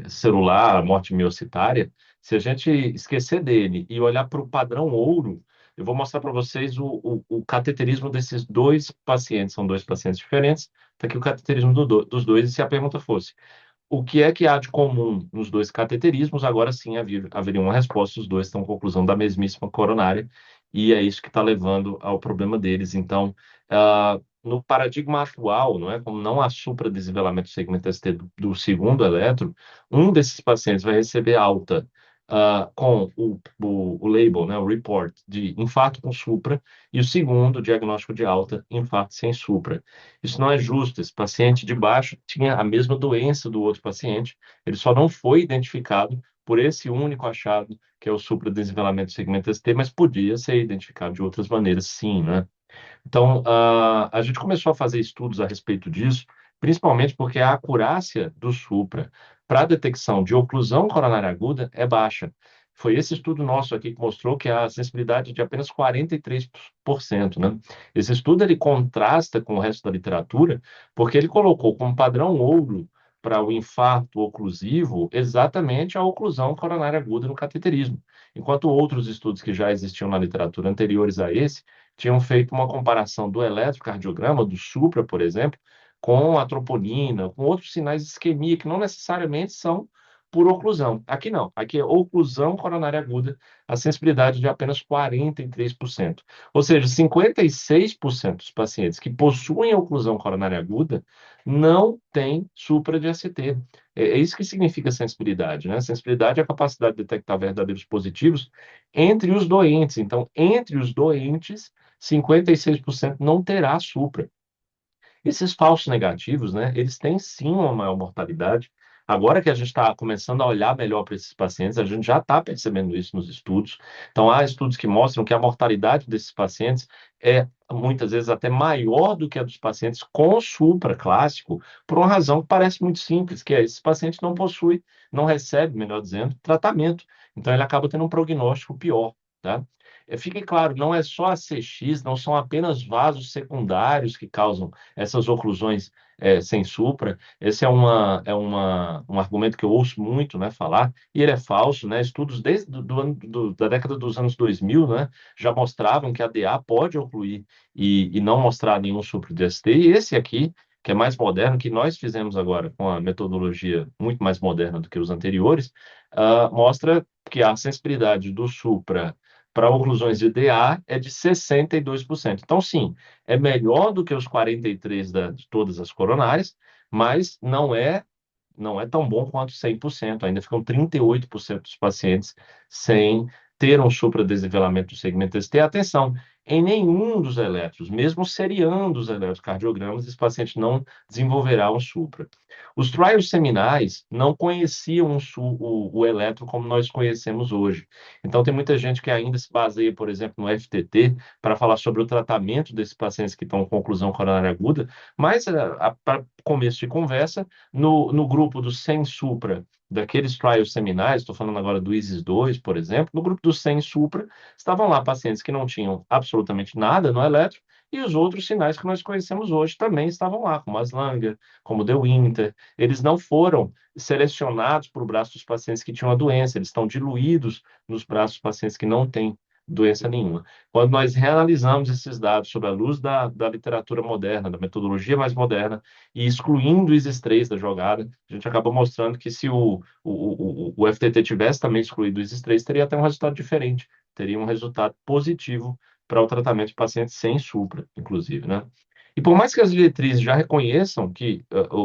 S5: celular, à morte miocitária. Se a gente esquecer dele e olhar para o padrão ouro, eu vou mostrar para vocês o cateterismo desses dois pacientes. São dois pacientes diferentes. Está aqui o cateterismo dos dois. E se a pergunta fosse, o que é que há de comum nos dois cateterismos? Agora sim haveria uma resposta, os dois estão com conclusão da mesmíssima coronária, e é isso que está levando ao problema deles. Então, no paradigma atual, não é? Como não há supradesnivelamento do segmento ST do segundo eletro, um desses pacientes vai receber alta com o label, né, o report de infarto com supra, e o segundo, diagnóstico de alta, infarto sem supra. Isso não é justo. Esse paciente de baixo tinha a mesma doença do outro paciente, ele só não foi identificado por esse único achado, que é o supradesnivelamento do segmento ST, mas podia ser identificado de outras maneiras, sim, né? Então, a gente começou a fazer estudos a respeito disso, principalmente porque a acurácia do Supra para a detecção de oclusão coronária aguda é baixa. Foi esse estudo nosso aqui que mostrou que a sensibilidade é de apenas 43%, né? Esse estudo ele contrasta com o resto da literatura, porque ele colocou como padrão ouro para o infarto oclusivo exatamente a oclusão coronária aguda no cateterismo, enquanto outros estudos que já existiam na literatura anteriores a esse tinham feito uma comparação do eletrocardiograma, do Supra, por exemplo, com a troponina, com outros sinais de isquemia, que não necessariamente são por oclusão. Aqui não, aqui é oclusão coronária aguda, a sensibilidade de apenas 43%. Ou seja, 56% dos pacientes que possuem oclusão coronária aguda não têm supra de ST. É isso que significa sensibilidade, né? Sensibilidade é a capacidade de detectar verdadeiros positivos entre os doentes. Então, entre os doentes, 56% não terá supra. Esses falsos negativos, né, eles têm sim uma maior mortalidade. Agora que a gente está começando a olhar melhor para esses pacientes, a gente já está percebendo isso nos estudos. Então, há estudos que mostram que a mortalidade desses pacientes é muitas vezes até maior do que a dos pacientes com supra clássico, por uma razão que parece muito simples, que é esse paciente não possui, não recebe, melhor dizendo, tratamento. Então, ele acaba tendo um prognóstico pior, tá? Fique claro, não é só a CX, não são apenas vasos secundários que causam essas oclusões sem supra. Esse um argumento que eu ouço muito, né, falar, e ele é falso, né? Estudos desde da década dos anos 2000, né, já mostravam que a DA pode ocluir e não mostrar nenhum supra de ST. E esse aqui, que é mais moderno, que nós fizemos agora com a metodologia muito mais moderna do que os anteriores, mostra que a sensibilidade do supra para oclusões de DA é de 62%. Então, sim, é melhor do que os 43% de todas as coronárias, mas não é tão bom quanto 100%. Ainda ficam 38% dos pacientes sem ter um supradesnivelamento do segmento ST. Atenção, em nenhum dos eletros, mesmo seriando os eletrocardiogramas, esse paciente não desenvolverá um supra. Os trials seminais não conheciam o eletro como nós conhecemos hoje. Então, tem muita gente que ainda se baseia, por exemplo, no FTT para falar sobre o tratamento desses pacientes que estão com oclusão coronária aguda, mas, para começo de conversa, no grupo dos sem supra, daqueles trials seminais, estou falando agora do ISIS-2, por exemplo, no grupo dos sem supra, estavam lá pacientes que não tinham absolutamente nada no eletro, e os outros sinais que nós conhecemos hoje também estavam lá, como as Langer, como The Winter. Eles não foram selecionados para o braço dos pacientes que tinham a doença, eles estão diluídos nos braços dos pacientes que não têm doença nenhuma. Quando nós reanalisamos esses dados sob a luz da literatura moderna, da metodologia mais moderna, e excluindo o ISIS-3 da jogada, a gente acabou mostrando que se o FTT tivesse também excluído o ISIS-3, teria até um resultado diferente, teria um resultado positivo para o tratamento de pacientes sem supra, inclusive, né? E por mais que as diretrizes já reconheçam que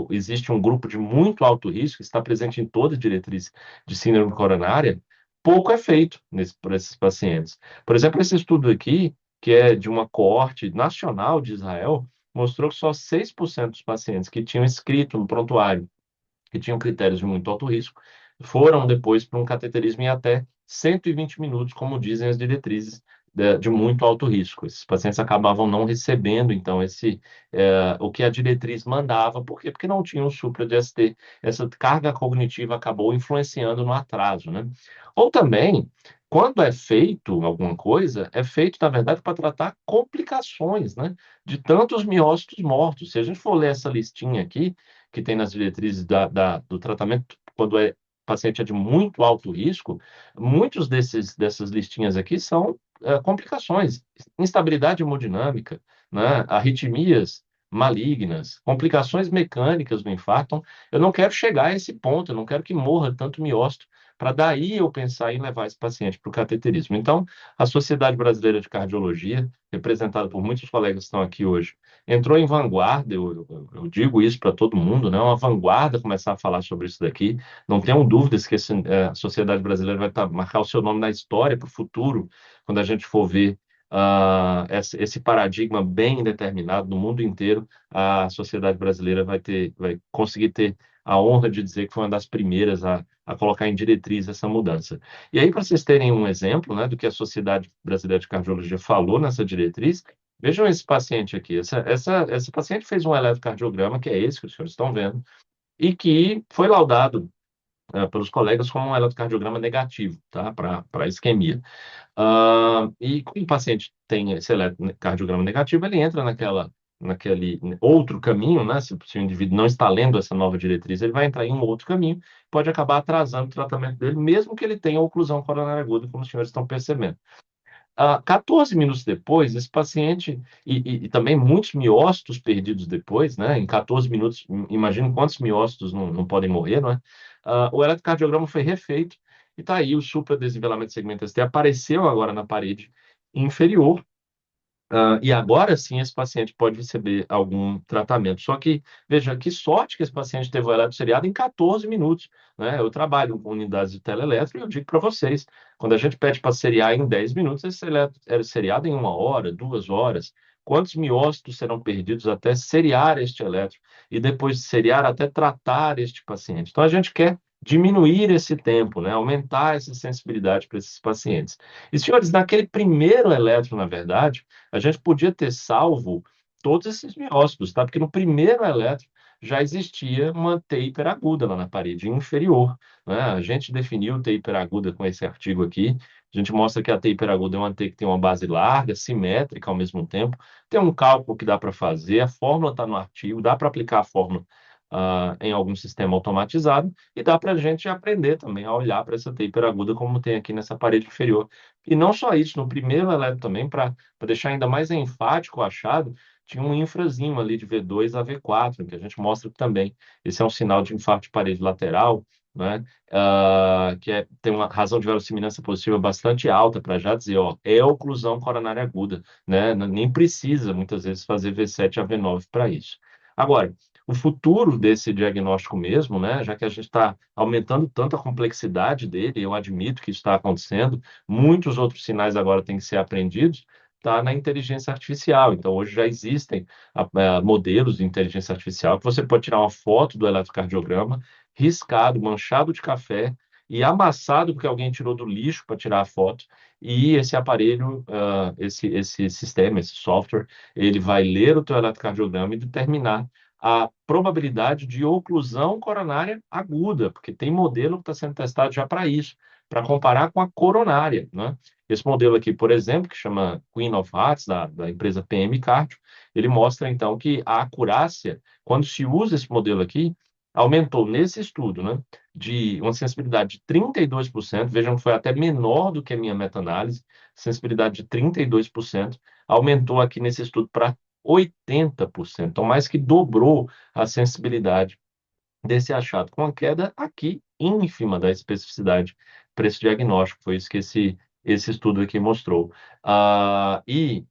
S5: existe um grupo de muito alto risco, que está presente em toda diretriz de síndrome coronária, pouco é feito por esses pacientes. Por exemplo, esse estudo aqui, que é de uma coorte nacional de Israel, mostrou que só 6% dos pacientes que tinham escrito no prontuário que tinham critérios de muito alto risco foram depois para um cateterismo em até 120 minutos, como dizem as diretrizes de muito alto risco. Esses pacientes acabavam não recebendo, então, o que a diretriz mandava. Por quê? Porque não tinham supra de ST. Essa carga cognitiva acabou influenciando no atraso, né? Ou também, quando é feito alguma coisa, é feito, na verdade, para tratar complicações, né, de tantos miócitos mortos. Se a gente for ler essa listinha aqui, que tem nas diretrizes do tratamento, quando o paciente é de muito alto risco, muitos dessas listinhas aqui são complicações, instabilidade hemodinâmica, né, arritmias malignas, complicações mecânicas do infarto. Então, eu não quero chegar a esse ponto, eu não quero que morra tanto miócito, para daí eu pensar em levar esse paciente para o cateterismo. Então, a Sociedade Brasileira de Cardiologia, representada por muitos colegas que estão aqui hoje, entrou em vanguarda, eu digo isso para todo mundo, né? Uma vanguarda começar a falar sobre isso daqui. Não tenham dúvidas que a Sociedade Brasileira vai marcar o seu nome na história para o futuro, quando a gente for ver esse paradigma bem determinado no mundo inteiro, a sociedade brasileira vai conseguir ter a honra de dizer que foi uma das primeiras a colocar em diretriz essa mudança. E aí, para vocês terem um exemplo, né, do que a Sociedade Brasileira de Cardiologia falou nessa diretriz, vejam esse paciente aqui. Essa paciente fez um eletrocardiograma, que é esse que os senhores estão vendo, e que foi laudado pelos colegas como um eletrocardiograma negativo, tá, para isquemia. E como o paciente tem esse eletrocardiograma negativo, ele entra naquele outro caminho, né? Se o indivíduo não está lendo essa nova diretriz, ele vai entrar em um outro caminho, pode acabar atrasando o tratamento dele, mesmo que ele tenha oclusão coronária aguda, como os senhores estão percebendo. 14 minutos depois, esse paciente, e também muitos miócitos perdidos depois, né? Em 14 minutos, imagina quantos miócitos não podem morrer, não é? O eletrocardiograma foi refeito e está aí o supradesivelamento de segmento ST apareceu agora na parede inferior. E agora sim esse paciente pode receber algum tratamento. Só que, veja, que sorte que esse paciente teve o eletroseriado em 14 minutos, né? Eu trabalho com unidades de teleeletro e eu digo para vocês, quando a gente pede para seriar em 10 minutos, esse eletro é seriado em 1 hora, 2 horas. Quantos miócitos serão perdidos até seriar este eletro? E depois de seriar, até tratar este paciente. Então, a gente quer diminuir esse tempo, né? Aumentar essa sensibilidade para esses pacientes. E, senhores, naquele primeiro eletro, na verdade, a gente podia ter salvo todos esses miócitos, tá? Porque no primeiro eletro já existia uma T hiperaguda lá na parede inferior, né? A gente definiu T hiperaguda com esse artigo aqui. A gente mostra que a T hiperaguda é uma T que tem uma base larga, simétrica ao mesmo tempo. Tem um cálculo que dá para fazer, a fórmula está no artigo, dá para aplicar a fórmula em algum sistema automatizado e dá para a gente aprender também a olhar para essa T hiperaguda como tem aqui nessa parede inferior. E não só isso, no primeiro eletro também, para deixar ainda mais enfático o achado, tinha um infrazinho ali de V2 a V4, que a gente mostra que também esse é um sinal de infarto de parede lateral, né? Tem uma razão de verossimilhança positiva bastante alta para já dizer, ó, é oclusão coronária aguda, né? Nem precisa muitas vezes fazer V7 a V9 para isso. Agora, o futuro desse diagnóstico mesmo, né? Já que a gente está aumentando tanto a complexidade dele, eu admito que isso está acontecendo, muitos outros sinais agora têm que ser aprendidos, está na inteligência artificial. Então, hoje já existem modelos de inteligência artificial que você pode tirar uma foto do eletrocardiograma, riscado, manchado de café e amassado porque alguém tirou do lixo para tirar a foto. E esse aparelho, esse sistema, esse software, ele vai ler o teu eletrocardiograma e determinar a probabilidade de oclusão coronária aguda, porque tem modelo que está sendo testado já para isso, para comparar com a coronária, né? Esse modelo aqui, por exemplo, que chama Queen of Hearts, da empresa PM Cardio, ele mostra então que a acurácia, quando se usa esse modelo aqui, aumentou nesse estudo, né, de uma sensibilidade de 32%, vejam que foi até menor do que a minha meta-análise, sensibilidade de 32%, aumentou aqui nesse estudo para 80%, então mais que dobrou a sensibilidade desse achado, com a queda aqui ínfima da especificidade para esse diagnóstico. Foi isso que esse estudo aqui mostrou. E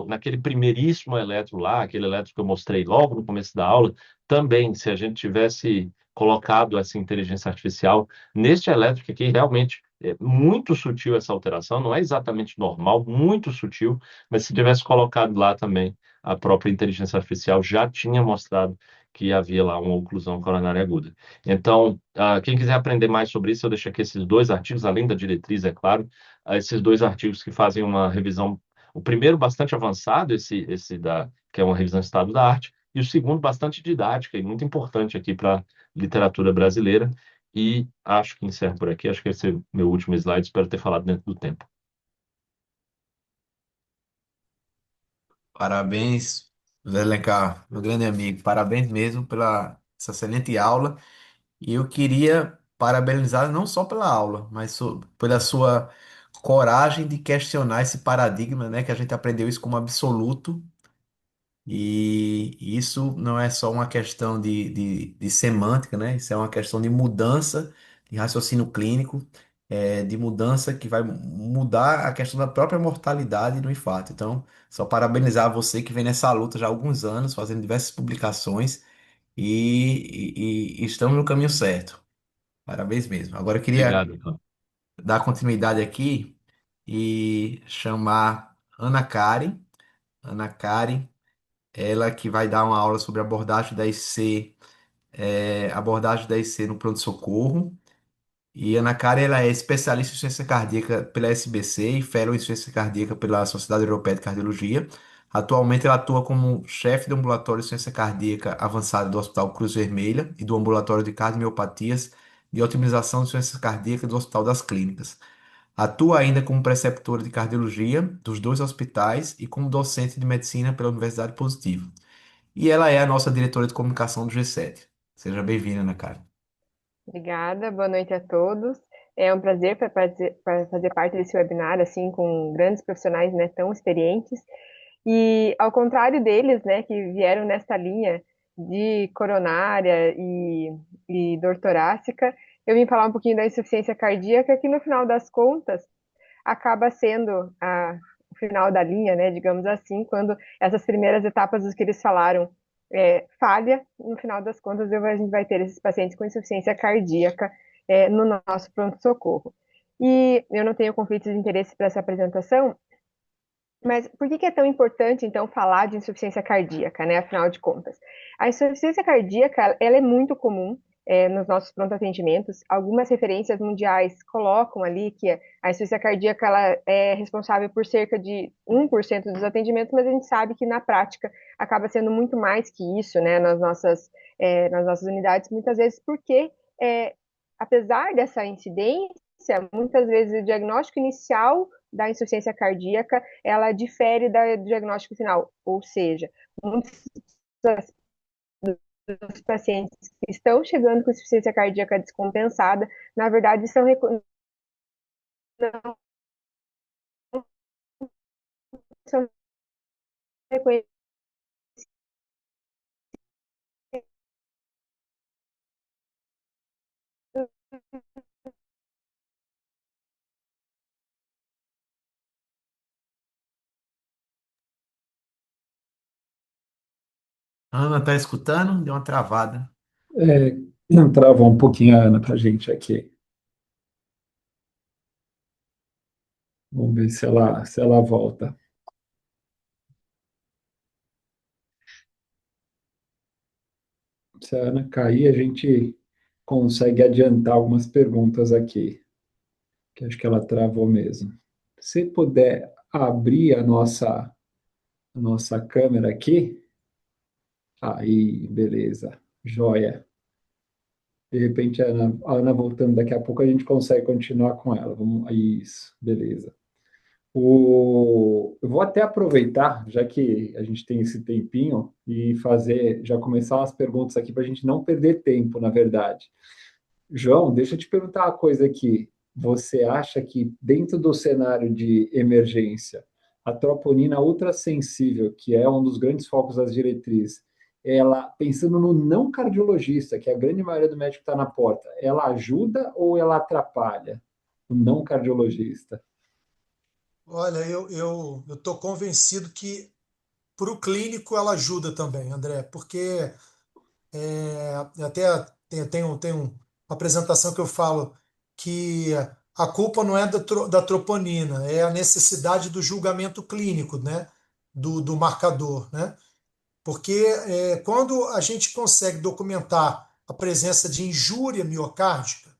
S5: naquele primeiríssimo eletro lá, aquele eletro que eu mostrei logo no começo da aula, também, se a gente tivesse colocado essa inteligência artificial neste eletro, que aqui realmente é muito sutil essa alteração, não é exatamente normal, muito sutil, mas se tivesse colocado lá também, a própria inteligência artificial já tinha mostrado que havia lá uma oclusão coronária aguda. Então, quem quiser aprender mais sobre isso, eu deixo aqui esses dois artigos, além da diretriz, é claro, esses dois artigos que fazem uma revisão, o primeiro bastante avançado, que é uma revisão de estado da arte, e o segundo bastante didática e muito importante aqui para a literatura brasileira. E acho que encerro por aqui, acho que esse é o meu último slide, espero ter falado dentro do tempo.
S3: Parabéns, Zé Alencar, meu grande amigo. Parabéns mesmo pela essa excelente aula. E eu queria parabenizar não só pela aula, mas pela sua coragem de questionar esse paradigma, né? Que a gente aprendeu isso como absoluto. E isso não é só uma questão de semântica, né? Isso é uma questão de mudança de raciocínio clínico, de mudança que vai mudar a questão da própria mortalidade no infarto. Então, só parabenizar você que vem nessa luta já há alguns anos, fazendo diversas publicações e estamos no caminho certo. Parabéns mesmo. Agora eu queria
S5: Obrigado, Antônio.
S3: dar continuidade aqui e chamar Ana Karen. Ana Karen, ela que vai dar uma aula sobre abordagem da IC, abordagem da IC no pronto-socorro. E Ana Karen, ela é especialista em ciência cardíaca pela SBC e fellow em ciência cardíaca pela Sociedade Europeia de Cardiologia. Atualmente, ela atua como chefe do ambulatório de ciência cardíaca avançada do Hospital Cruz Vermelha e do ambulatório de cardiomiopatias de otimização de ciência cardíaca do Hospital das Clínicas. Atua ainda como preceptora de cardiologia dos dois hospitais e como docente de medicina pela Universidade Positiva. E ela é a nossa diretora de comunicação do G7. Seja bem-vinda, Ana Karen.
S6: Obrigada, boa noite a todos. É um prazer fazer parte desse webinar, assim, com grandes profissionais, né, tão experientes. E ao contrário deles, né, que vieram nesta linha de coronária e dor torácica, eu vim falar um pouquinho da insuficiência cardíaca, que no final das contas acaba sendo o final da linha, né, digamos assim, quando essas primeiras etapas dos que eles falaram falha, no final das contas a gente vai ter esses pacientes com insuficiência cardíaca no nosso pronto-socorro. E eu não tenho conflitos de interesse para essa apresentação, mas por que é tão importante, então, falar de insuficiência cardíaca, né, afinal de contas? A insuficiência cardíaca, ela é muito comum nos nossos pronto-atendimentos. Algumas referências mundiais colocam ali que a insuficiência cardíaca ela é responsável por cerca de 1% dos atendimentos, mas a gente sabe que na prática acaba sendo muito mais que isso, né, nas nossas unidades, muitas vezes porque, apesar dessa incidência, muitas vezes o diagnóstico inicial da insuficiência cardíaca, ela difere do diagnóstico final, ou seja, muitos dos pacientes que estão chegando com insuficiência cardíaca descompensada, na verdade, são reconhecidos.
S3: Ana, tá escutando? Deu uma travada.
S2: É, travou um pouquinho a Ana para a gente aqui. Vamos ver se ela volta. Se a Ana cair, a gente consegue adiantar algumas perguntas aqui, que acho que ela travou mesmo. Se puder abrir a nossa câmera aqui, aí, beleza, joia. De repente, a Ana voltando daqui a pouco, a gente consegue continuar com ela. Vamos, isso, beleza. Eu vou até aproveitar, já que a gente tem esse tempinho, e já começar as perguntas aqui para a gente não perder tempo, na verdade. João, deixa eu te perguntar uma coisa aqui. Você acha que dentro do cenário de emergência, a troponina ultrassensível, que é um dos grandes focos das diretrizes, ela, pensando no não cardiologista, que a grande maioria do médico está na porta, ela ajuda ou ela atrapalha o não cardiologista?
S4: Olha, eu estou convencido que para o clínico ela ajuda também, André, porque até tem uma apresentação que eu falo que a culpa não é da troponina, é a necessidade do julgamento clínico, né, do marcador, né? Porque quando a gente consegue documentar a presença de injúria miocárdica,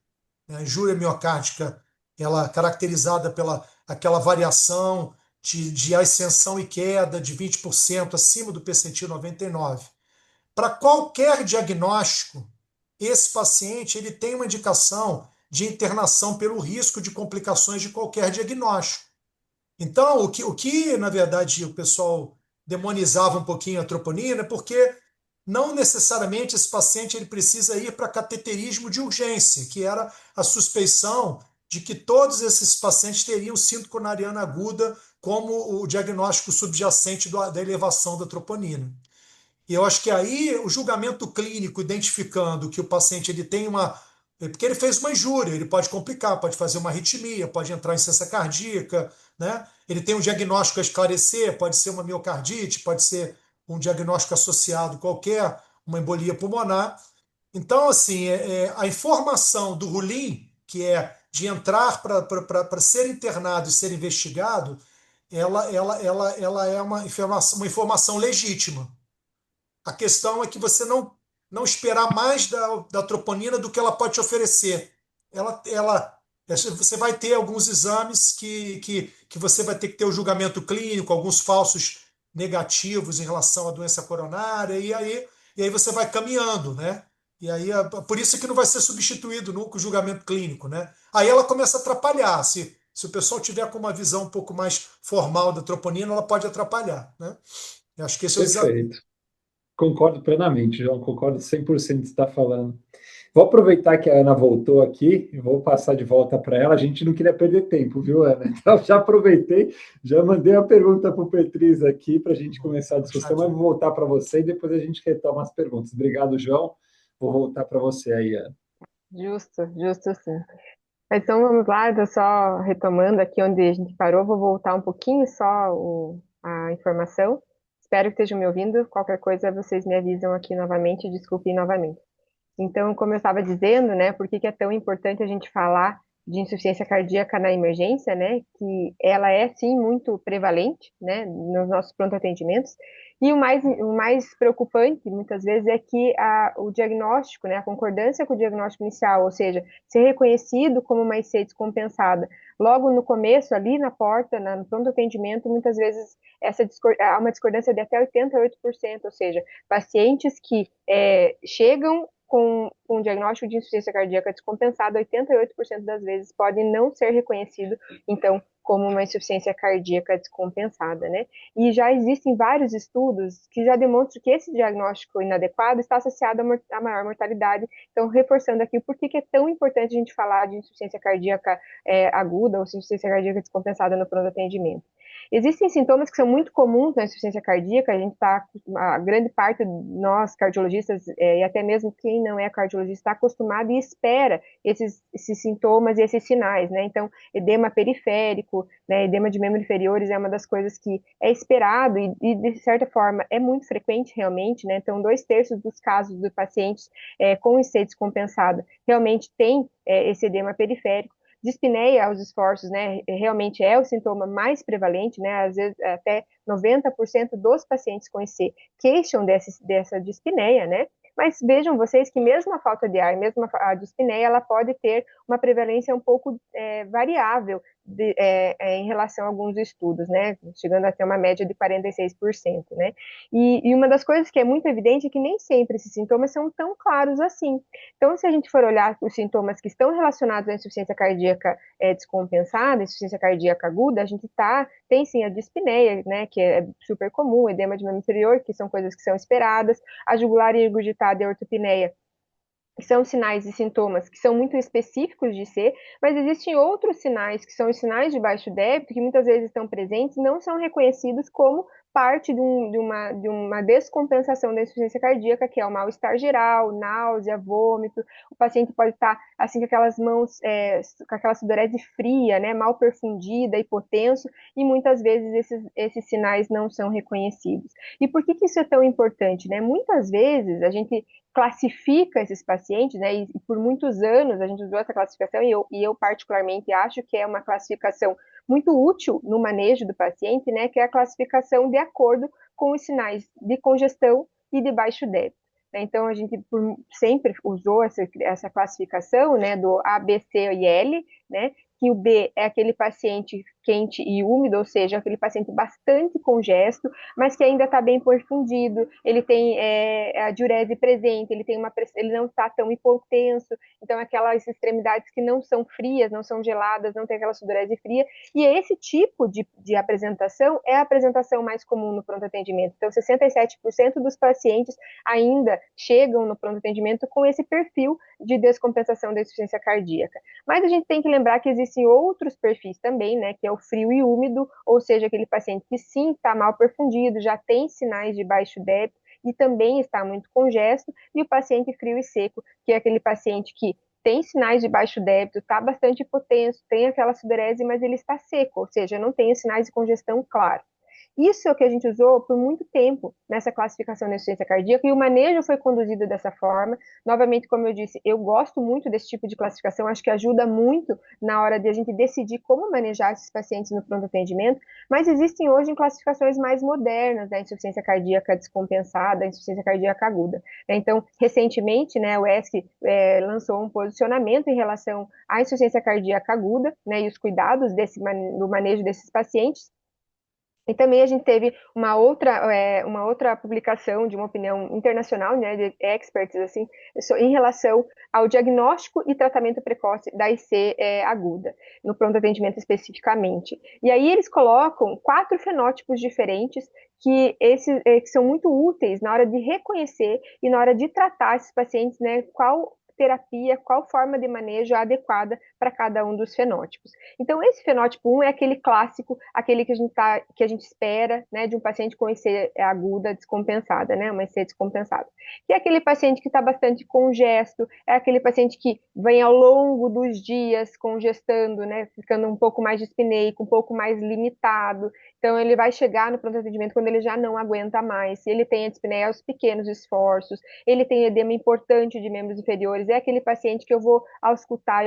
S4: né, a injúria miocárdica ela é caracterizada pela aquela variação de ascensão e queda de 20% acima do percentil 99. Para qualquer diagnóstico, esse paciente ele tem uma indicação de internação pelo risco de complicações de qualquer diagnóstico. Então, na verdade, o pessoal demonizava um pouquinho a troponina, porque não necessariamente esse paciente ele precisa ir para cateterismo de urgência, que era a suspeição de que todos esses pacientes teriam síndrome coronariana aguda como o diagnóstico subjacente da elevação da troponina. E eu acho que aí o julgamento clínico identificando que o paciente ele tem porque ele fez uma injúria, ele pode complicar, pode fazer uma arritmia, pode entrar em insuficiência cardíaca, né? Ele tem um diagnóstico a esclarecer, pode ser uma miocardite, pode ser um diagnóstico associado qualquer, uma embolia pulmonar. Então, assim, a informação do Rolim, que é de entrar para ser internado e ser investigado, ela é uma informação legítima. A questão é que você não esperar mais da troponina do que ela pode te oferecer. Você vai ter alguns exames que você vai ter que ter o julgamento clínico, alguns falsos negativos em relação à doença coronária, e aí você vai caminhando, né? E aí, por isso que não vai ser substituído nunca o julgamento clínico, né? Aí ela começa a atrapalhar. Se o pessoal tiver com uma visão um pouco mais formal da troponina, ela pode atrapalhar, né? Eu acho que esse é o desafio.
S2: Perfeito. Concordo plenamente, João, concordo 100% com o que você está falando. Vou aproveitar que a Ana voltou aqui e vou passar de volta para ela. A gente não queria perder tempo, viu, Ana? Então, já aproveitei, já mandei a pergunta para o Petris aqui para a gente começar a discussão, mas vou voltar para você e depois a gente retoma as perguntas. Obrigado, João. Vou voltar para você aí, Ana.
S6: Justo, justo sim. Então vamos lá, eu tô só retomando aqui onde a gente parou, vou voltar um pouquinho só a informação. Espero que estejam me ouvindo. Qualquer coisa vocês me avisam aqui novamente, desculpem novamente. Então, como eu estava dizendo, né, por que que é tão importante a gente falar de insuficiência cardíaca na emergência, né, que ela é sim muito prevalente, né, nos nossos pronto atendimentos. E o mais preocupante, muitas vezes, é que o diagnóstico, né, a concordância com o diagnóstico inicial, ou seja, ser reconhecido como uma IC descompensada, logo no começo, ali na porta, no pronto atendimento, muitas vezes há uma discordância de até 88%, ou seja, pacientes que chegam com diagnóstico de insuficiência cardíaca descompensada, 88% das vezes podem não ser reconhecido, então, como uma insuficiência cardíaca descompensada, né? E já existem vários estudos que já demonstram que esse diagnóstico inadequado está associado a maior mortalidade. Então, reforçando aqui, por que é tão importante a gente falar de insuficiência cardíaca aguda ou insuficiência cardíaca descompensada no pronto atendimento? Existem sintomas que são muito comuns na insuficiência cardíaca, a grande parte de nós, cardiologistas, e até mesmo quem não é cardiologista, está acostumado e espera esses sintomas e esses sinais, né? Então, edema periférico, né, edema de membros inferiores é uma das coisas que é esperado e de certa forma, é muito frequente realmente, né? Então, 2/3 dos casos dos pacientes com IC descompensado realmente tem esse edema periférico. Dispneia aos esforços, né, realmente é o sintoma mais prevalente, né, às vezes até 90% dos pacientes com IC queixam dessa dispneia, né, mas vejam vocês que mesmo a falta de ar, mesmo a dispneia, ela pode ter uma prevalência um pouco variável em relação a alguns estudos, né, chegando até uma média de 46%, né, e uma das coisas que é muito evidente é que nem sempre esses sintomas são tão claros assim. Então, se a gente for olhar os sintomas que estão relacionados à insuficiência cardíaca descompensada, insuficiência cardíaca aguda, a gente tem sim a dispneia, né, que é super comum, edema de membro inferior, que são coisas que são esperadas, a jugular irreguditada e a ortopneia, que são sinais e sintomas que são muito específicos de ser, mas existem outros sinais, que são os sinais de baixo débito, que muitas vezes estão presentes e não são reconhecidos como parte de uma descompensação da insuficiência cardíaca, que é o mal-estar geral, náusea, vômito. O paciente pode estar assim com aquelas mãos, com aquela sudorese fria, né, mal perfundida, hipotenso, e muitas vezes esses sinais não são reconhecidos. E por que isso é tão importante, né? Muitas vezes a gente classifica esses pacientes, né? E por muitos anos a gente usou essa classificação e eu particularmente acho que é uma classificação muito útil no manejo do paciente, né? Que é a classificação de acordo com os sinais de congestão e de baixo débito. Então a gente sempre usou essa classificação, né? Do A, B, C e L, né? Que o B é aquele paciente quente e úmido, ou seja, aquele paciente bastante congesto, mas que ainda está bem perfundido, ele tem a diurese presente, ele não está tão hipotenso, então aquelas extremidades que não são frias, não são geladas, não tem aquela sudorese fria, e esse tipo de apresentação é a apresentação mais comum no pronto atendimento. Então, 67% dos pacientes ainda chegam no pronto atendimento com esse perfil de descompensação da insuficiência cardíaca. Mas a gente tem que lembrar que existem outros perfis também, né, que é o frio e úmido, ou seja, aquele paciente que sim está mal perfundido, já tem sinais de baixo débito e também está muito congesto, e o paciente frio e seco, que é aquele paciente que tem sinais de baixo débito, está bastante hipotenso, tem aquela sudorese, mas ele está seco, ou seja, não tem os sinais de congestão claros. Isso é o que a gente usou por muito tempo nessa classificação da insuficiência cardíaca e o manejo foi conduzido dessa forma. Novamente, como eu disse, eu gosto muito desse tipo de classificação, acho que ajuda muito na hora de a gente decidir como manejar esses pacientes no pronto atendimento, mas existem hoje classificações mais modernas da insuficiência cardíaca descompensada, insuficiência cardíaca aguda. Então, recentemente, né, o ESC lançou um posicionamento em relação à insuficiência cardíaca aguda, né, e os cuidados do manejo desses pacientes. E também a gente teve uma outra publicação de uma opinião internacional, né, de experts, assim, em relação ao diagnóstico e tratamento precoce da IC aguda, no pronto atendimento especificamente. E aí eles colocam 4 fenótipos diferentes que são muito úteis na hora de reconhecer e na hora de tratar esses pacientes, né, qual terapia, qual forma de manejo adequada para cada um dos fenótipos. Então, esse fenótipo 1 é aquele clássico, aquele que a gente espera, né, de um paciente com IC aguda descompensada, né, uma IC descompensada. Que é aquele paciente que está bastante congesto, é aquele paciente que vem ao longo dos dias congestando, né, ficando um pouco mais dispneico, um pouco mais limitado. Então, ele vai chegar no pronto atendimento quando ele já não aguenta mais. Se ele tem a dispneia aos pequenos esforços, ele tem edema importante de membros inferiores, é aquele paciente que eu vou auscultar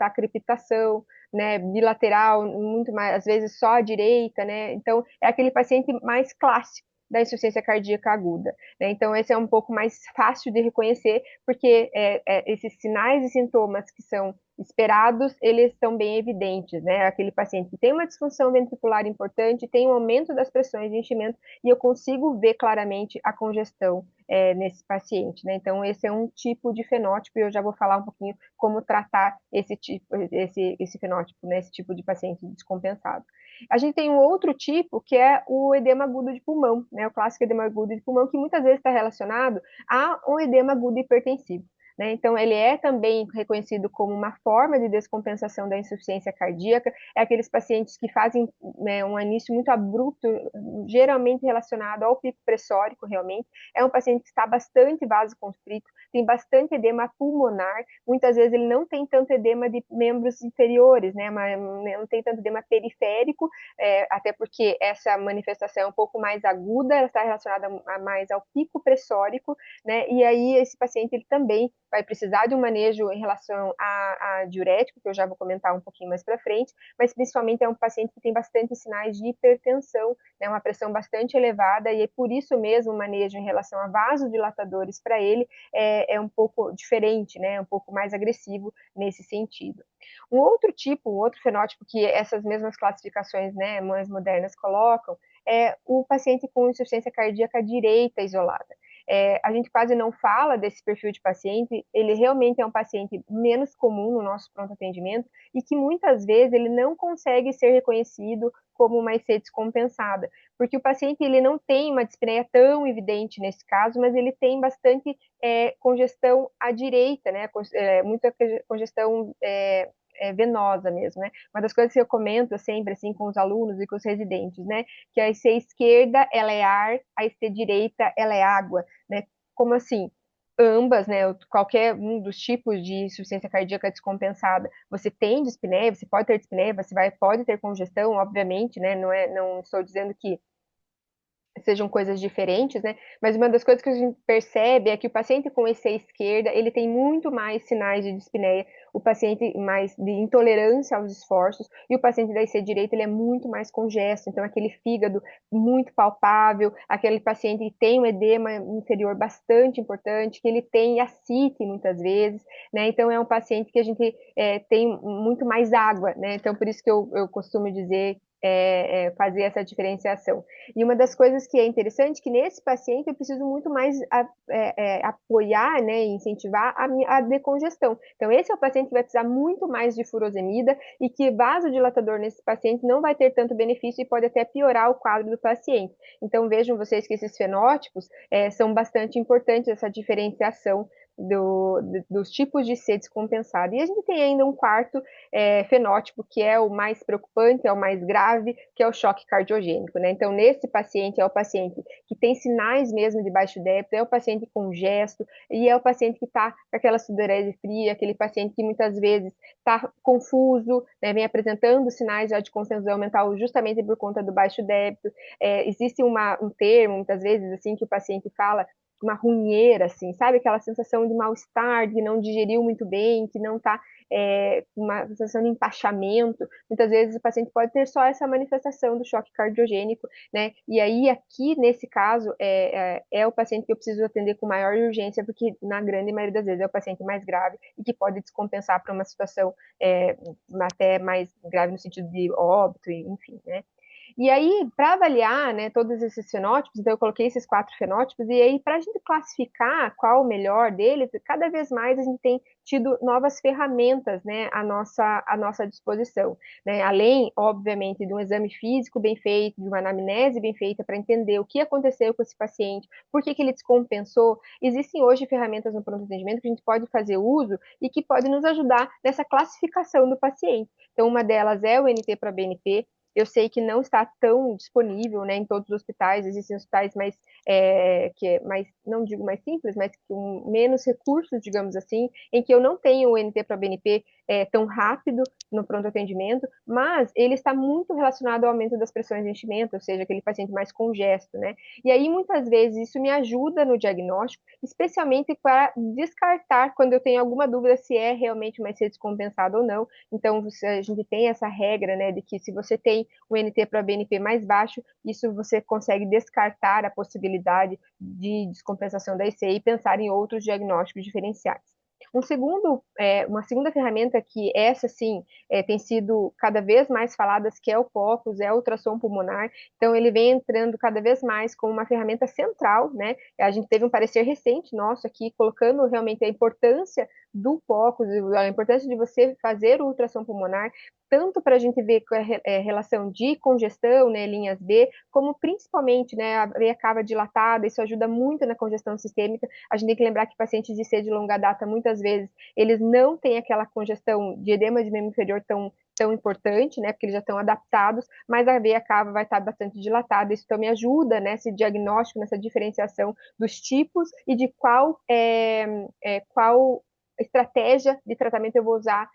S6: a crepitação, né, bilateral, muito mais, às vezes só à direita, né, então é aquele paciente mais clássico da insuficiência cardíaca aguda, né? Então esse é um pouco mais fácil de reconhecer, porque esses sinais e sintomas que são esperados, eles estão bem evidentes, né? Aquele paciente que tem uma disfunção ventricular importante, tem um aumento das pressões de enchimento, e eu consigo ver claramente a congestão nesse paciente, né? Então, esse é um tipo de fenótipo, e eu já vou falar um pouquinho como tratar esse fenótipo, né? Esse tipo de paciente descompensado. A gente tem um outro tipo, que é o edema agudo de pulmão, né? O clássico edema agudo de pulmão, que muitas vezes está relacionado a um edema agudo hipertensivo. Né? Então, ele é também reconhecido como uma forma de descompensação da insuficiência cardíaca. É aqueles pacientes que fazem, né, um início muito abrupto, geralmente relacionado ao pico pressórico, realmente. É um paciente que está bastante vasoconstrito, tem bastante edema pulmonar. Muitas vezes ele não tem tanto edema de membros inferiores, né? Mas não tem tanto edema periférico, até porque essa manifestação é um pouco mais aguda, ela está relacionada mais ao pico pressórico, né? E aí esse paciente ele também vai precisar de um manejo em relação a diurético, que eu já vou comentar um pouquinho mais para frente, mas principalmente é um paciente que tem bastante sinais de hipertensão, né, uma pressão bastante elevada, e é por isso mesmo o manejo em relação a vasodilatadores para ele é um pouco diferente, né, um pouco mais agressivo nesse sentido. Um outro fenótipo que essas mesmas classificações, né, mais modernas colocam, é o paciente com insuficiência cardíaca direita isolada. A gente quase não fala desse perfil de paciente, ele realmente é um paciente menos comum no nosso pronto atendimento e que muitas vezes ele não consegue ser reconhecido como uma IC descompensada, porque o paciente ele não tem uma dispneia tão evidente nesse caso, mas ele tem bastante congestão à direita, né? Muita congestão venosa mesmo, né? Uma das coisas que eu comento sempre assim com os alunos e com os residentes, né? Que a IC esquerda ela é ar, a IC direita ela é água, né? Como assim? Ambas, né? Qualquer um dos tipos de insuficiência cardíaca descompensada, você tem dispneia, você pode ter dispneia, pode ter congestão, obviamente, né? Não estou dizendo que sejam coisas diferentes, né? Mas uma das coisas que a gente percebe é que o paciente com EC esquerda, ele tem muito mais sinais de dispneia, o paciente mais de intolerância aos esforços, e o paciente da EC direita, ele é muito mais congesto, então aquele fígado muito palpável, aquele paciente que tem um edema inferior bastante importante, que ele tem ascite muitas vezes, né? Então é um paciente que a gente tem muito mais água, né? Então por isso que eu costumo dizer fazer essa diferenciação. E uma das coisas que é interessante é que nesse paciente eu preciso muito mais apoiar, né, incentivar a decongestão. Então esse é o paciente que vai precisar muito mais de furosemida e que vasodilatador nesse paciente não vai ter tanto benefício e pode até piorar o quadro do paciente. Então vejam vocês que esses fenótipos são bastante importantes, essa diferenciação dos tipos de C descompensada. E a gente tem ainda um quarto fenótipo, que é o mais preocupante, é o mais grave, que é o choque cardiogênico, né? Então, nesse paciente, é o paciente que tem sinais mesmo de baixo débito, é o paciente com gesto, e é o paciente que está com aquela sudorese fria, aquele paciente que muitas vezes está confuso, né, vem apresentando sinais já de confusão mental justamente por conta do baixo débito. Existe um termo, muitas vezes, assim, que o paciente fala, uma runheira, assim, sabe? Aquela sensação de mal-estar, de não digeriu muito bem, que não está uma sensação de empachamento. Muitas vezes o paciente pode ter só essa manifestação do choque cardiogênico, né? E aí, aqui, nesse caso, é o paciente que eu preciso atender com maior urgência, porque na grande maioria das vezes é o paciente mais grave e que pode descompensar para uma situação até mais grave no sentido de óbito, enfim, né? E aí, para avaliar, né, todos esses fenótipos, então eu coloquei esses 4 fenótipos, e aí, para a gente classificar qual o melhor deles, cada vez mais a gente tem tido novas ferramentas, né, à nossa disposição, né? Além, obviamente, de um exame físico bem feito, de uma anamnese bem feita para entender o que aconteceu com esse paciente, por que ele descompensou. Existem hoje ferramentas no pronto atendimento que a gente pode fazer uso e que podem nos ajudar nessa classificação do paciente. Então, uma delas é o NT-proBNP. Eu sei que não está tão disponível, né, em todos os hospitais. Existem hospitais mais, não digo mais simples, mas com menos recursos, digamos assim, em que eu não tenho o NT-proBNP tão rápido no pronto atendimento, mas ele está muito relacionado ao aumento das pressões de enchimento, ou seja, aquele paciente mais congesto, né? E aí, muitas vezes, isso me ajuda no diagnóstico, especialmente para descartar quando eu tenho alguma dúvida se é realmente uma IC descompensada ou não. Então, a gente tem essa regra, né, de que se você tem o NT-proBNP mais baixo, isso você consegue descartar a possibilidade de descompensação da IC e pensar em outros diagnósticos diferenciais. Uma segunda ferramenta que essa sim tem sido cada vez mais falada, que é o POCUS, é o ultrassom pulmonar. Então ele vem entrando cada vez mais como uma ferramenta central, né? A gente teve um parecer recente nosso aqui colocando realmente a importância do POCUS, a importância de você fazer o ultrassom pulmonar, tanto para a gente ver a relação de congestão, né, linhas B, como principalmente, né, a veia cava dilatada, isso ajuda muito na congestão sistêmica. A gente tem que lembrar que pacientes de C de longa data, muitas vezes, eles não têm aquela congestão de edema de membro inferior tão importante, né, porque eles já estão adaptados, mas a veia cava vai estar bastante dilatada, isso também ajuda nesse diagnóstico, nessa diferenciação dos tipos e de qual estratégia de tratamento eu vou usar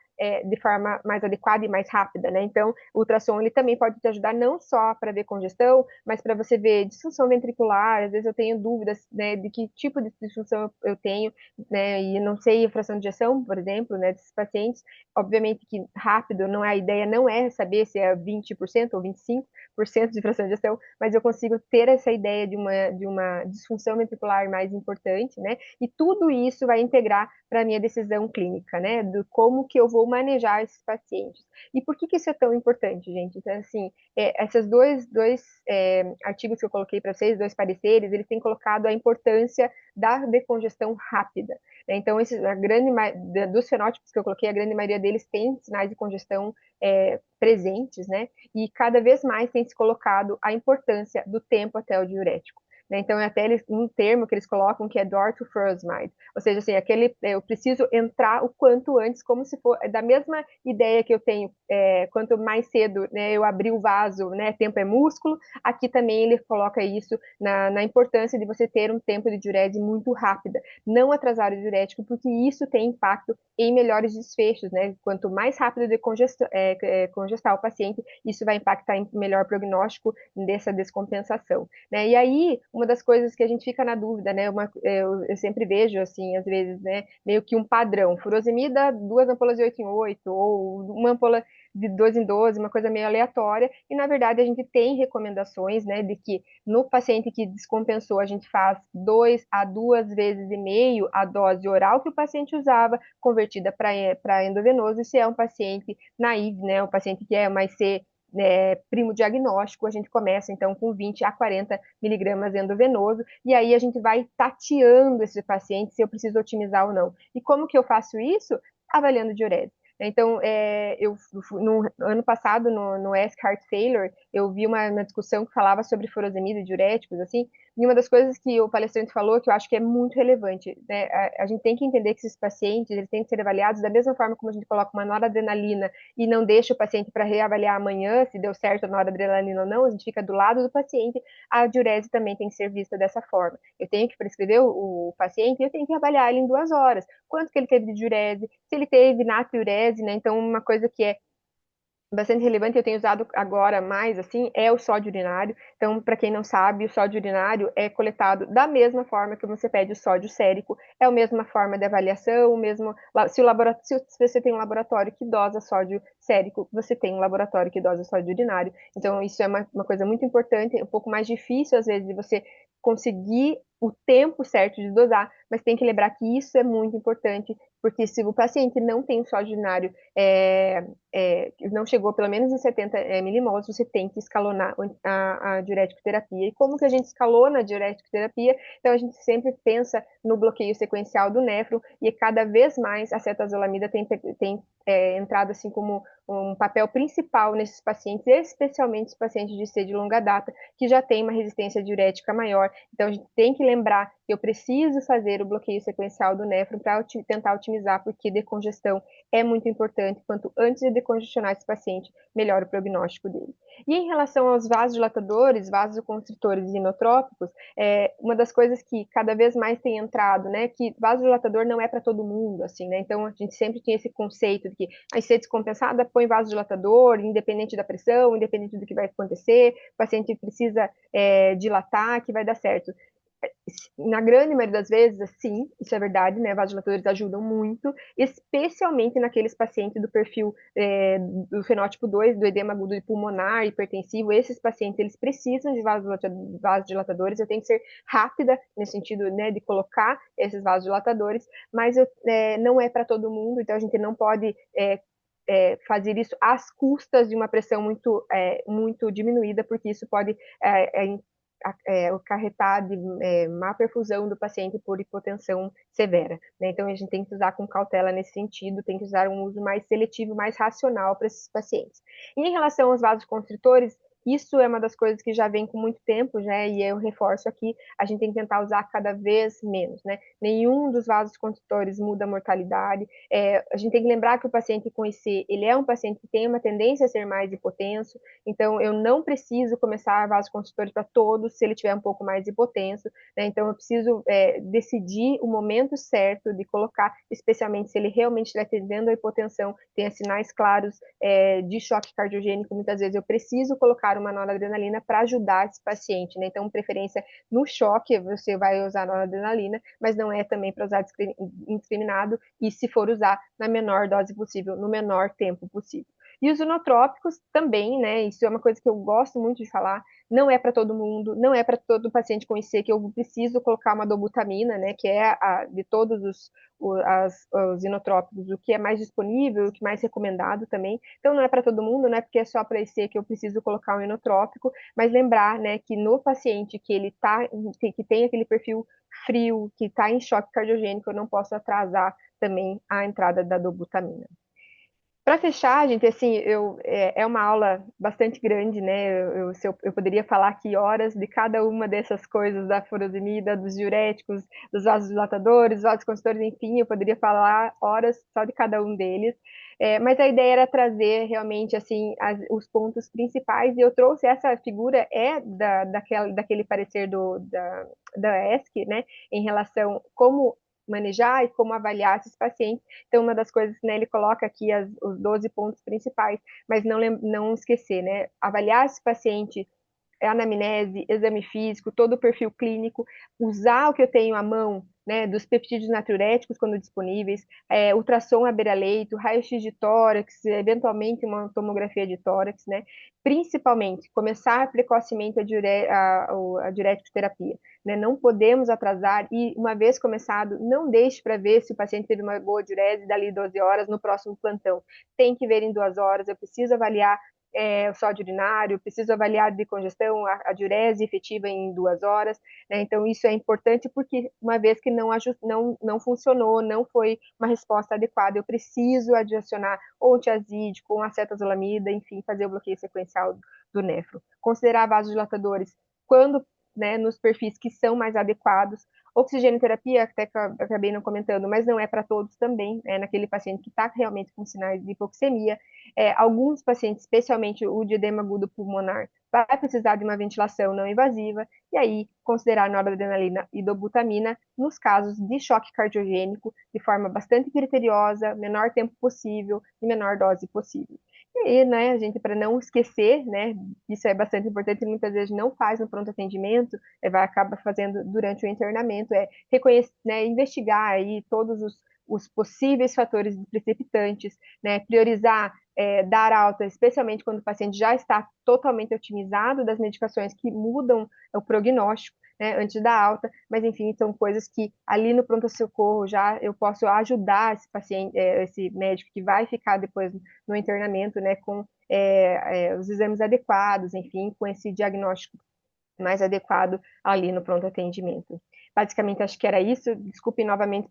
S6: de forma mais adequada e mais rápida, né? Então, o ultrassom ele também pode te ajudar não só para ver congestão, mas para você ver disfunção ventricular. Às vezes eu tenho dúvidas, né, de que tipo de disfunção eu tenho, né? E não sei a fração de ejeção, por exemplo, né, desses pacientes. Obviamente que rápido, não é a ideia, não é saber se é 20% ou 25% de fração de ejeção, mas eu consigo ter essa ideia de uma disfunção ventricular mais importante, né? E tudo isso vai integrar para a minha decisão clínica, né? Do como que eu vou manejar esses pacientes. E por que isso é tão importante, gente? Então, assim, esses dois artigos que eu coloquei para vocês, 2 pareceres, eles têm colocado a importância da decongestão rápida, né? Então, dos fenótipos que eu coloquei, a grande maioria deles tem sinais de congestão presentes, né? E cada vez mais tem se colocado a importância do tempo até o diurético. Né? Então, é até um termo que eles colocam que é door to furosemide, ou seja, assim, eu preciso entrar o quanto antes, como se for da mesma ideia que eu tenho, quanto mais cedo, né, eu abrir o vaso, né, tempo é músculo, aqui também ele coloca isso na importância de você ter um tempo de diurese muito rápida, não atrasar o diurético, porque isso tem impacto em melhores desfechos, né? Quanto mais rápido de congestar o paciente, isso vai impactar em melhor prognóstico dessa descompensação, né? E aí, uma das coisas que a gente fica na dúvida, né? Eu sempre vejo, assim, às vezes, né? Meio que um padrão. Furosemida, 2 ampolas de 8 em 8, ou uma ampola de 2 em 12, uma coisa meio aleatória. E, na verdade, a gente tem recomendações, né? De que no paciente que descompensou, a gente faz 2 a 2 vezes e meio a dose oral que o paciente usava, convertida para endovenoso. E se é um paciente naive, né? Um paciente que é mais C primo diagnóstico, a gente começa então com 20 a 40 miligramas endovenoso, e aí a gente vai tateando esse paciente se eu preciso otimizar ou não. E como que eu faço isso? Avaliando diurese. Então, no ano passado, no Ask Heart Failure, eu vi uma discussão que falava sobre furosemida e diuréticos, assim, e uma das coisas que o palestrante falou, que eu acho que é muito relevante, né? A gente tem que entender que esses pacientes, eles têm que ser avaliados da mesma forma como a gente coloca uma noradrenalina e não deixa o paciente para reavaliar amanhã, se deu certo a noradrenalina ou não, a gente fica do lado do paciente, a diurese também tem que ser vista dessa forma. Eu tenho que prescrever o paciente e eu tenho que avaliar ele em 2 horas. Quanto que ele teve de diurese, se ele teve natriurese, né? Então, uma coisa que é bastante relevante, eu tenho usado agora mais, assim, é o sódio urinário. Então, para quem não sabe, o sódio urinário é coletado da mesma forma que você pede o sódio sérico, é a mesma forma de avaliação, o mesmo, se você tem um laboratório que dosa sódio sérico, você tem um laboratório que dosa sódio urinário. Então, isso é uma coisa muito importante, é um pouco mais difícil, às vezes, de você conseguir o tempo certo de dosar, mas tem que lembrar que isso é muito importante, porque se o paciente não tem o sódio urinário não chegou pelo menos em 70 milimols, você tem que escalonar a diurético terapia. E como que a gente escalona a diurético terapia? Então, a gente sempre pensa no bloqueio sequencial do néfron e cada vez mais a cetazolamida tem entrado assim como um papel principal nesses pacientes, especialmente os pacientes de C de longa data, que já têm uma resistência diurética maior. Então, a gente tem que lembrar que eu preciso fazer o bloqueio sequencial do néfron para tentar otimizar, porque decongestão é muito importante. Quanto antes de decongestionar esse paciente, melhor o prognóstico dele. E em relação aos vasodilatadores, vasoconstritores e inotrópicos, uma das coisas que cada vez mais tem entrado, né, que vasodilatador não é para todo mundo, assim, né? Então a gente sempre tinha esse conceito de que a ser descompensada põe vasodilatador, independente da pressão, independente do que vai acontecer, o paciente precisa dilatar, que vai dar certo. Na grande maioria das vezes, sim, isso é verdade, né? Vasodilatadores ajudam muito, especialmente naqueles pacientes do perfil do fenótipo 2, do edema agudo pulmonar, hipertensivo. Esses pacientes, eles precisam de vasodilatadores. Eu tenho que ser rápida nesse sentido, né, de colocar esses vasodilatadores, mas não é para todo mundo, então a gente não pode fazer isso às custas de uma pressão muito diminuída, porque isso pode acarretar de má perfusão do paciente por hipotensão severa, né? Então a gente tem que usar com cautela nesse sentido, tem que usar um uso mais seletivo, mais racional para esses pacientes. E em relação aos vasoconstritores, isso é uma das coisas que já vem com muito tempo, né? E eu reforço aqui, a gente tem que tentar usar cada vez menos, né? Nenhum dos vasoconstritores muda a mortalidade. A gente tem que lembrar que o paciente com IC, ele é um paciente que tem uma tendência a ser mais hipotenso, então eu não preciso começar vasoconstritores para todos se ele tiver um pouco mais hipotenso, né? Então eu preciso decidir o momento certo de colocar, especialmente se ele realmente estiver tendendo a hipotensão, tenha sinais claros de choque cardiogênico, muitas vezes eu preciso colocar uma noradrenalina para ajudar esse paciente, né? Então, preferência no choque, você vai usar noradrenalina, mas não é também para usar indiscriminado, e se for usar na menor dose possível, no menor tempo possível. E os inotrópicos também, né? Isso é uma coisa que eu gosto muito de falar. Não é para todo mundo, não é para todo paciente com IC que eu preciso colocar uma dobutamina, né? Que é de todos os inotrópicos, o que é mais disponível, o que é mais recomendado também. Então, não é para todo mundo, não é porque é só para IC que eu preciso colocar um inotrópico, mas lembrar, né, que no paciente que tem aquele perfil frio, que está em choque cardiogênico, eu não posso atrasar também a entrada da dobutamina. Para fechar, gente, assim, é uma aula bastante grande, né? Eu poderia falar aqui horas de cada uma dessas coisas, da furosemida, dos diuréticos, dos vasodilatadores, vasoconstritores, enfim, eu poderia falar horas só de cada um deles. Mas a ideia era trazer realmente assim os pontos principais, e eu trouxe essa figura daquele parecer da ESC, né? Em relação como manejar e como avaliar esses pacientes. Então, uma das coisas, né, ele coloca aqui os 12 pontos principais, mas não esquecer, né, avaliar esse paciente, anamnese, exame físico, todo o perfil clínico, usar o que eu tenho à mão, né, dos peptídeos natriuréticos quando disponíveis, ultrassom à beira-leito, raio-x de tórax, eventualmente uma tomografia de tórax, né, principalmente começar precocemente a diurético terapia, né, não podemos atrasar, e uma vez começado, não deixe para ver se o paciente teve uma boa diurese dali 12 horas no próximo plantão, tem que ver em 2 horas, eu preciso avaliar o sódio urinário, preciso avaliar a decongestão, a diurese efetiva em 2 horas, né? Então, isso é importante porque, uma vez que não funcionou, não foi uma resposta adequada, eu preciso adicionar ou antiazídico, ou acetazolamida, enfim, fazer o bloqueio sequencial do nefro. Considerar vasodilatadores quando, né, nos perfis que são mais adequados. Oxigenoterapia, até que eu acabei não comentando, mas não é para todos também, naquele paciente que está realmente com sinais de hipoxemia. Alguns pacientes, especialmente o de edema agudo pulmonar, vai precisar de uma ventilação não invasiva, e aí considerar noradrenalina e dobutamina nos casos de choque cardiogênico, de forma bastante criteriosa, menor tempo possível e menor dose possível. E aí, né, a gente, para não esquecer, né, isso é bastante importante, muitas vezes não faz no pronto atendimento, vai acabar fazendo durante o internamento, reconhecer, né, investigar aí todos os possíveis fatores precipitantes, né, priorizar, dar alta, especialmente quando o paciente já está totalmente otimizado das medicações que mudam o prognóstico, né, antes da alta, mas enfim, são coisas que ali no pronto-socorro já eu posso ajudar esse paciente, esse médico que vai ficar depois no internamento, né, com os exames adequados, enfim, com esse diagnóstico mais adequado ali no pronto atendimento. Basicamente, acho que era isso. Desculpe novamente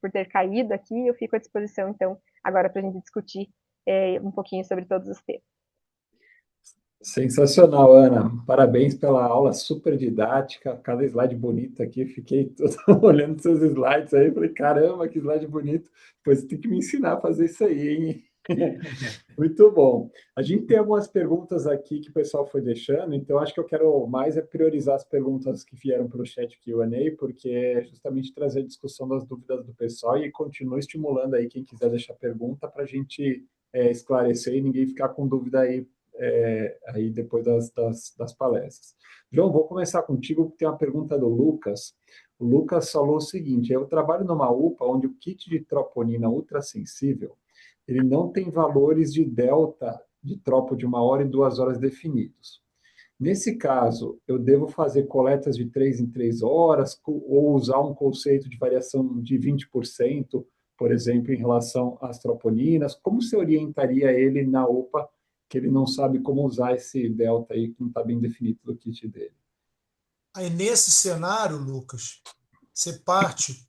S6: por ter caído aqui. Eu fico à disposição, então, agora para a gente discutir um pouquinho sobre todos os temas.
S2: Sensacional, Ana. Parabéns pela aula super didática. Cada slide bonito aqui. Fiquei todo olhando seus slides aí. Falei, caramba, que slide bonito. Pois tem que me ensinar a fazer isso aí, hein? Muito bom. A gente tem algumas perguntas aqui que o pessoal foi deixando, então acho que eu quero mais priorizar as perguntas que vieram para o chat Q&A, porque é justamente trazer a discussão das dúvidas do pessoal e continua estimulando aí quem quiser deixar pergunta para a gente esclarecer e ninguém ficar com dúvida aí depois das palestras. João, vou começar contigo, porque tem uma pergunta do Lucas. O Lucas falou o seguinte: eu trabalho numa UPA onde o kit de troponina ultrassensível ele não tem valores de delta de tropo de 1 hora e 2 horas definidos. Nesse caso, eu devo fazer coletas de 3 em 3 horas ou usar um conceito de variação de 20%, por exemplo, em relação às troponinas? Como você orientaria ele na OPA, que ele não sabe como usar esse delta aí, que não está bem definido do kit dele?
S4: Aí, nesse cenário, Lucas, você parte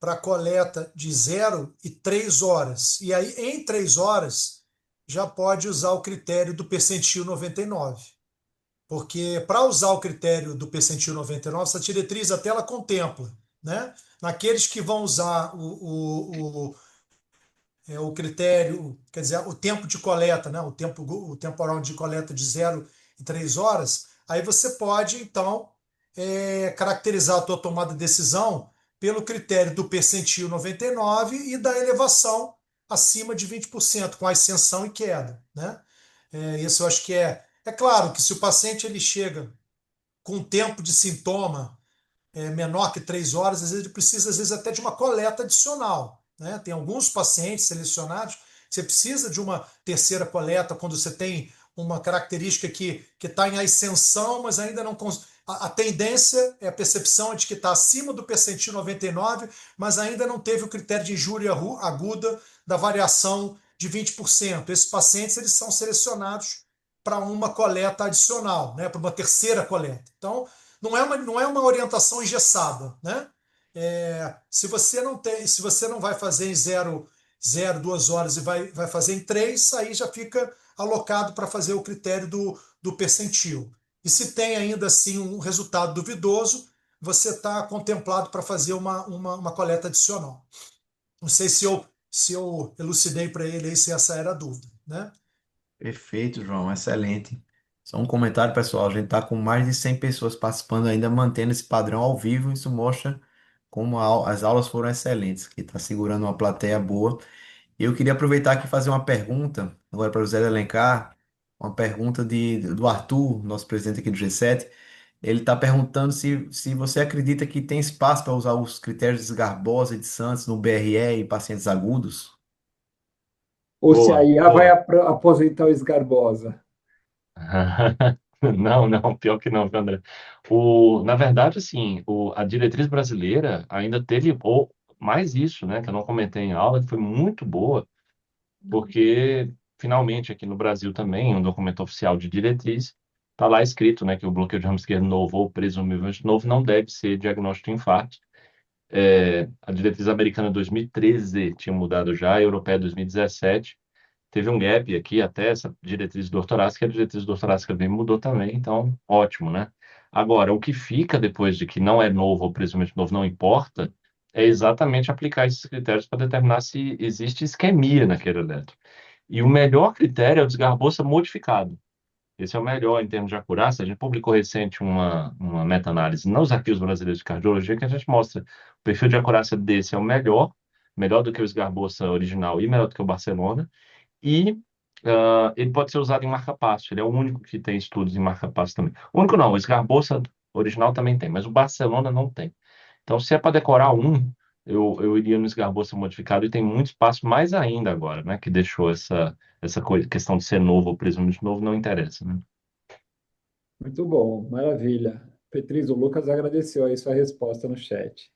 S4: para coleta de 0 e 3 horas. E aí, em 3 horas, já pode usar o critério do percentil 99. Porque para usar o critério do percentil 99, essa diretriz até ela contempla, né? Naqueles que vão usar o critério, quer dizer, o tempo de coleta, né? O temporal de coleta de 0 e 3 horas, aí você pode, então, caracterizar a tua tomada de decisão pelo critério do percentil 99 e da elevação acima de 20%, com ascensão e queda, né? Isso eu acho que é claro que se o paciente ele chega com tempo de sintoma menor que 3 horas, às vezes ele precisa, às vezes, até de uma coleta adicional, né? Tem alguns pacientes selecionados, você precisa de uma terceira coleta quando você tem uma característica que está em ascensão, mas ainda não. A tendência, a percepção é de que está acima do percentil 99, mas ainda não teve o critério de injúria aguda da variação de 20%. Esses pacientes eles são selecionados para uma coleta adicional, né? Para uma terceira coleta. Então, não é uma orientação engessada, né? Se você não vai fazer em 2 horas e vai fazer em 3, aí já fica alocado para fazer o critério do percentil. E se tem ainda assim um resultado duvidoso, você está contemplado para fazer uma coleta adicional. Não sei se eu elucidei para ele aí se essa era a dúvida, né?
S3: Perfeito, João, excelente. Só um comentário, pessoal. A gente está com mais de 100 pessoas participando, ainda mantendo esse padrão ao vivo. Isso mostra como as aulas foram excelentes, que está segurando uma plateia boa. Eu queria aproveitar aqui e fazer uma pergunta, agora para o José de Alencar, uma pergunta do Arthur, nosso presidente aqui do G7. Ele está perguntando se você acredita que tem espaço para usar os critérios de Garbosa e de Santos no BRE em pacientes agudos?
S2: Ou se a
S5: Boa,
S2: IA vai
S5: boa.
S2: aposentar o Sgarbosa?
S5: Não, não, pior que não, viu, André. Na verdade, assim, a diretriz brasileira ainda teve ou, mais isso, né, que eu não comentei em aula, que foi muito boa, porque finalmente, aqui no Brasil também, um documento oficial de diretriz, está lá escrito, né, que o bloqueio de ramo esquerdo novo ou presumivelmente novo não deve ser diagnóstico de infarto. A diretriz americana 2013 tinha mudado já, a europeia 2017. Teve um gap aqui até essa diretriz do ortorácica, a diretriz do ortorácica bem mudou também, então ótimo, né? Agora, o que fica depois de que não é novo ou presumivelmente novo, não importa, é exatamente aplicar esses critérios para determinar se existe isquemia naquele eletro. E o melhor critério é o desgarbosa modificado. Esse é o melhor em termos de acurácia. A gente publicou recente uma meta-análise nos arquivos brasileiros de cardiologia que a gente mostra o perfil de acurácia desse é o melhor, melhor do que o esgarbosa original e melhor do que o Barcelona. E ele pode ser usado em marca-passo. Ele é o único que tem estudos em marca-passo também. O único não, o esgarbosa original também tem, mas o Barcelona não tem. Então, se é para decorar um, eu iria no esgarbosa modificado e tem muito espaço mais ainda agora, né? Que deixou essa questão de ser novo ou presumido novo não interessa, né?
S2: Muito bom, maravilha. Petriz, o Lucas agradeceu aí sua resposta no chat.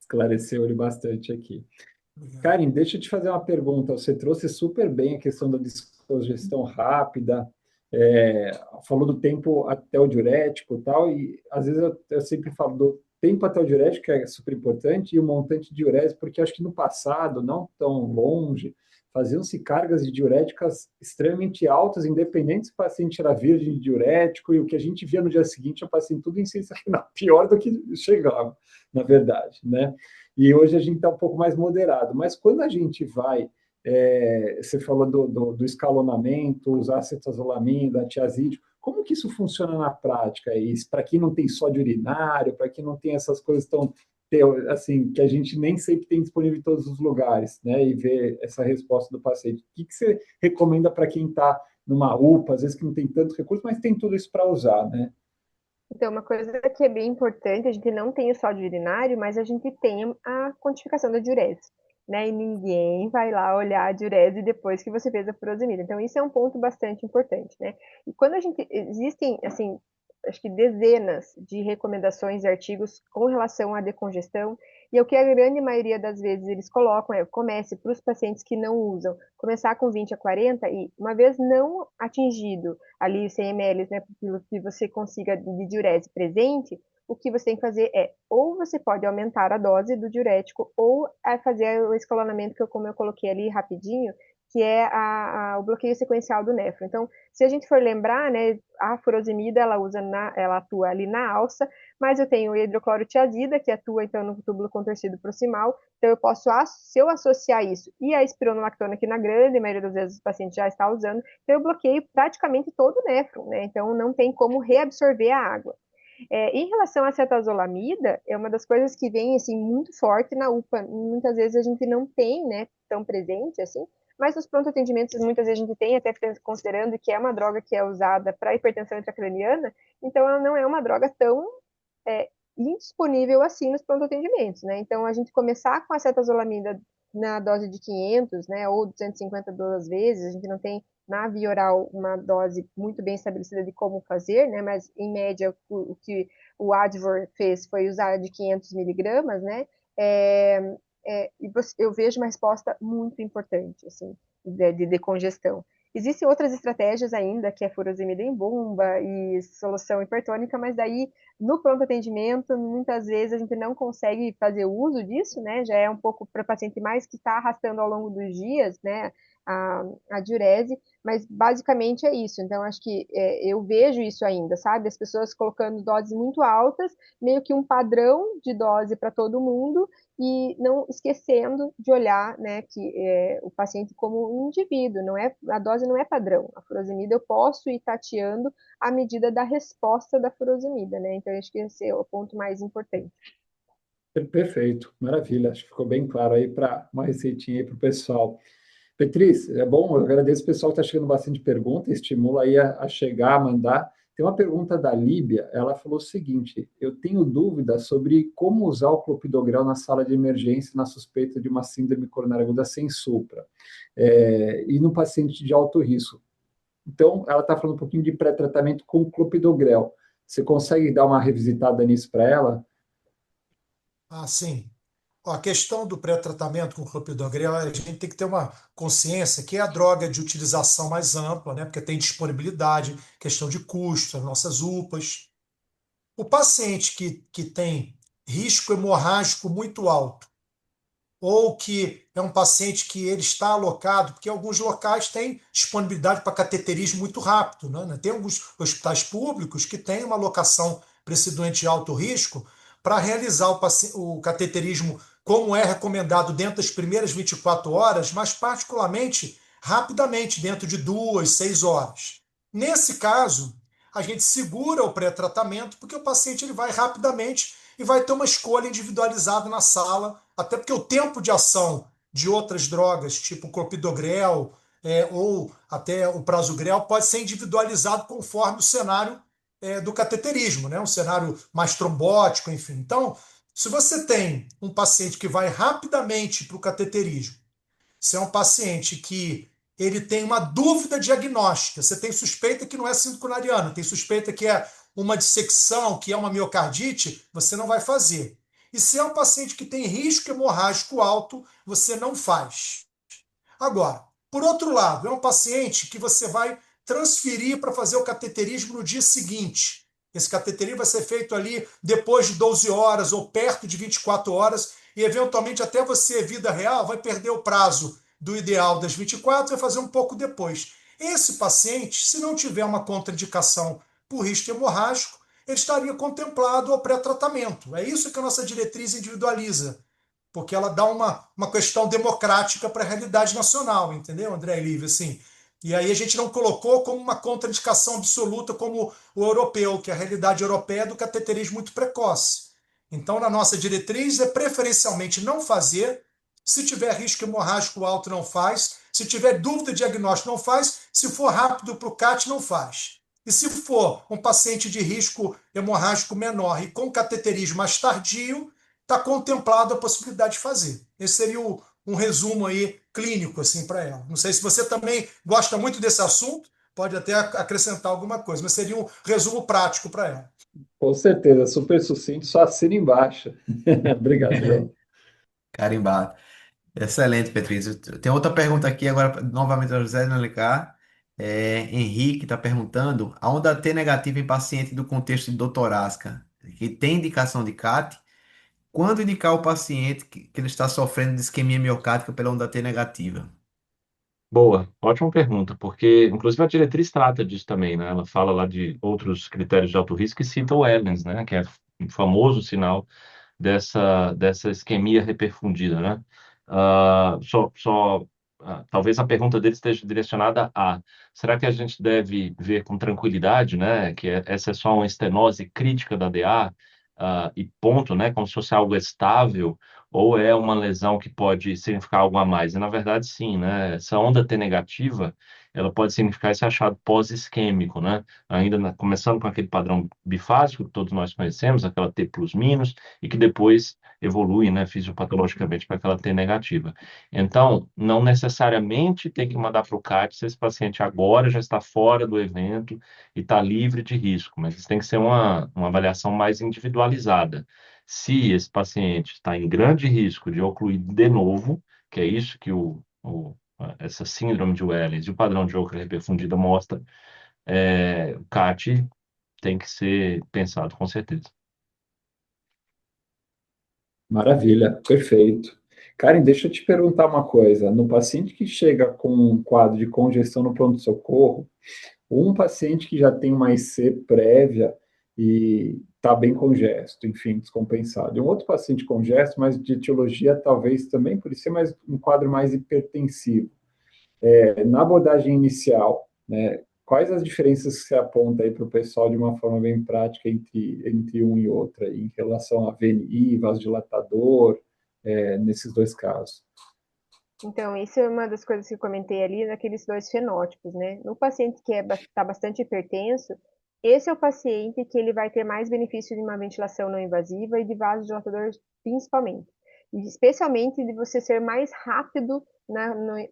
S2: Esclareceu ele bastante aqui.
S4: Obrigado.
S2: Karen, deixa eu te fazer uma pergunta. Você trouxe super bem a questão da descongestão rápida, falou do tempo até o diurético e tal, e às vezes eu sempre falo do tempo até o diurético, que é super importante, e o montante de diurese, porque acho que no passado, não tão longe, faziam-se cargas de diuréticas extremamente altas, independente se o paciente era virgem de diurético, e o que a gente via no dia seguinte, o paciente tudo em ciência renal, pior do que chegava, na verdade, né? E hoje a gente está um pouco mais moderado. Mas quando a gente vai, você falou do escalonamento, usar acetazolamida, tiazídio, como que isso funciona na prática? Isso para quem não tem sódio urinário, para quem não tem essas coisas tão assim que a gente nem sempre tem disponível em todos os lugares, né? E ver essa resposta do paciente. O que você recomenda para quem está numa UPA, às vezes que não tem tanto recurso, mas tem tudo isso para usar, né?
S6: Então, uma coisa que é bem importante, a gente não tem o sódio urinário, mas a gente tem a quantificação da diurese, né? E ninguém vai lá olhar a diurese depois que você fez a furosemida. Então, isso é um ponto bastante importante, né? E quando a gente, existem, assim, acho que dezenas de recomendações e artigos com relação à decongestão, e o que a grande maioria das vezes eles colocam é, comece para os pacientes que não usam, começar com 20 a 40 e, uma vez não atingido ali 100 ml, né, pelo que você consiga de diurese presente, o que você tem que fazer é, ou você pode aumentar a dose do diurético, ou fazer o escalonamento, como eu coloquei ali rapidinho, que é o bloqueio sequencial do nefro. Então, se a gente for lembrar, né, a furosemida, ela atua ali na alça, mas eu tenho o hidroclorotiazida, que atua, então, no túbulo contorcido proximal, então eu posso, se eu associar isso e a espironolactona, que na grande maioria das vezes o paciente já está usando, então eu bloqueio praticamente todo o néfron, né? Então não tem como reabsorver a água. Em relação à acetazolamida, é uma das coisas que vem assim muito forte na UPA. Muitas vezes a gente não tem, né, tão presente assim, mas nos pronto atendimentos muitas vezes a gente tem, até considerando que é uma droga que é usada para hipertensão intracraniana, então ela não é uma droga tão é, indisponível assim nos pronto atendimentos, né? Então a gente começar com a acetazolamida na dose de 500, né, ou 250 duas vezes, a gente não tem na via oral uma dose muito bem estabelecida de como fazer, né, mas em média o que o Advor fez foi usar de 500 miligramas, né, e eu vejo uma resposta muito importante, assim, de decongestão. Existem outras estratégias ainda, que é furosemida em bomba e solução hipertônica, mas daí no pronto atendimento, muitas vezes a gente não consegue fazer uso disso, né? Já é um pouco para paciente mais que está arrastando ao longo dos dias, né? A diurese, mas basicamente é isso. Então, acho que eu vejo isso ainda, sabe? As pessoas colocando doses muito altas, meio que um padrão de dose para todo mundo, e não esquecendo de olhar, né, que o paciente como um indivíduo, não é, a dose não é padrão. A furosemida eu posso ir tateando à medida da resposta da furosemida, né? Então, acho que esse é o ponto mais importante.
S2: Perfeito, maravilha. Acho que ficou bem claro aí para uma receitinha aí para o pessoal. Beatriz, é bom, eu agradeço o pessoal que está chegando bastante pergunta, estimula aí a chegar, a mandar. Tem uma pergunta da Líbia, ela falou o seguinte: eu tenho dúvida sobre como usar o clopidogrel na sala de emergência na suspeita de uma síndrome coronária aguda sem supra, e no paciente de alto risco. Então, ela está falando um pouquinho de pré-tratamento com clopidogrel. Você consegue dar uma revisitada nisso para ela?
S4: Sim. Ó, a questão do pré-tratamento com clopidogrel, a gente tem que ter uma consciência que é a droga de utilização mais ampla, né? Porque tem disponibilidade, questão de custo, as nossas UPAs. O paciente que tem risco hemorrágico muito alto, ou que é um paciente que ele está alocado, porque alguns locais têm disponibilidade para cateterismo muito rápido, né? Tem alguns hospitais públicos que têm uma alocação para esse doente de alto risco para realizar o cateterismo como é recomendado dentro das primeiras 24 horas, mas particularmente rapidamente, dentro de 2, 6 horas. Nesse caso, a gente segura o pré-tratamento, porque o paciente ele vai rapidamente e vai ter uma escolha individualizada na sala, até porque o tempo de ação de outras drogas, tipo clopidogrel, ou até o prasugrel, pode ser individualizado conforme o cenário do cateterismo, né? Um cenário mais trombótico, enfim. Então, se você tem um paciente que vai rapidamente para o cateterismo, se é um paciente que ele tem uma dúvida diagnóstica, você tem suspeita que não é síndrome coronariana, tem suspeita que é uma dissecção, que é uma miocardite, você não vai fazer. E se é um paciente que tem risco hemorrágico alto, você não faz. Agora, por outro lado, é um paciente que você vai transferir para fazer o cateterismo no dia seguinte. Esse cateterismo vai ser feito ali depois de 12 horas ou perto de 24 horas e, eventualmente, até você, vida real, vai perder o prazo do ideal das 24 e vai fazer um pouco depois. Esse paciente, se não tiver uma contraindicação por risco hemorrágico, ele estaria contemplado ao pré-tratamento. É isso que a nossa diretriz individualiza, porque ela dá uma questão democrática para a realidade nacional, entendeu, André e Lívia? Assim, e aí a gente não colocou como uma contraindicação absoluta como o europeu, que é a realidade europeia do cateterismo muito precoce. Então, na nossa diretriz, é preferencialmente não fazer. Se tiver risco hemorrágico alto, não faz. Se tiver dúvida de diagnóstico, não faz. Se for rápido para o CAT, não faz. E se for um paciente de risco hemorrágico menor e com cateterismo mais tardio, está contemplado a possibilidade de fazer. Esse seria um resumo aí clínico assim para ela. Não sei se você também gosta muito desse assunto, pode até acrescentar alguma coisa, mas seria um resumo prático para ela.
S2: Com certeza, super sucinto, só assina embaixo. Obrigado, João.
S3: Carimbado. Excelente, Petrício. Tem outra pergunta aqui agora, novamente do José de Alencar. Henrique está perguntando: a onda T negativa em paciente do contexto de dor torácica, que tem indicação de CAT, quando indicar o paciente que ele está sofrendo de isquemia miocárdica pela onda T negativa?
S5: Boa, ótima pergunta, porque inclusive a diretriz trata disso também, né? Ela fala lá de outros critérios de alto risco e cita o Evans, né? Que é um famoso sinal dessa isquemia reperfundida, né? Talvez a pergunta dele esteja direcionada a: será que a gente deve ver com tranquilidade, né? Que essa é só uma estenose crítica da DA, e ponto, né? Como se fosse algo estável, ou é uma lesão que pode significar algo a mais? E na verdade, sim, né? Essa onda T negativa, ela pode significar esse achado pós-isquêmico, né? Ainda começando com aquele padrão bifásico que todos nós conhecemos, aquela T plus minus, e que depois evolui, né, fisiopatologicamente para aquela T negativa. Então, não necessariamente tem que mandar para o CAT se esse paciente agora já está fora do evento e está livre de risco, mas isso tem que ser uma avaliação mais individualizada. Se esse paciente está em grande risco de ocluir de novo, que é isso que essa síndrome de Wellens e o padrão de oclusão reperfundida mostra, o CAT tem que ser pensado com certeza.
S2: Maravilha, perfeito. Karen, deixa eu te perguntar uma coisa. No paciente que chega com um quadro de congestão no pronto-socorro, um paciente que já tem uma IC prévia e está bem congesto, enfim, descompensado. E um outro paciente congesto, mas de etiologia talvez também por ser mais um quadro mais hipertensivo. Na abordagem inicial, né, quais as diferenças que você aponta aí para o pessoal de uma forma bem prática entre um e outro, aí, em relação a VNI, vasodilatador, nesses dois casos?
S6: Então, isso é uma das coisas que eu comentei ali naqueles dois fenótipos, né? No paciente que está bastante hipertenso, esse é o paciente que ele vai ter mais benefício de uma ventilação não invasiva e de vasodilatador principalmente. E especialmente de você ser mais rápido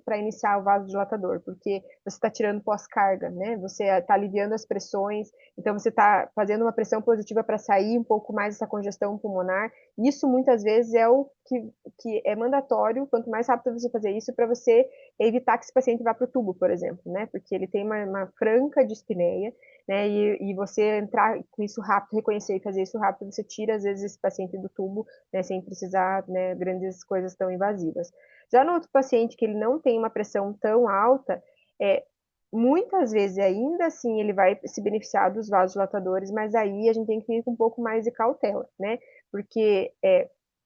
S6: para iniciar o vasodilatador, porque você está tirando pós-carga, né? Você está aliviando as pressões, então você está fazendo uma pressão positiva para sair um pouco mais essa congestão pulmonar. Isso muitas vezes é o que é mandatório, quanto mais rápido você fazer isso, para você evitar que esse paciente vá para o tubo, por exemplo, né? Porque ele tem uma franca dispneia, né? E você entrar com isso rápido, reconhecer e fazer isso rápido, você tira às vezes esse paciente do tubo, né? Sem precisar, né, grandes coisas tão invasivas. Já no outro paciente que ele não tem uma pressão tão alta, muitas vezes ainda assim ele vai se beneficiar dos vasodilatadores, mas aí a gente tem que ir com um pouco mais de cautela, né? Porque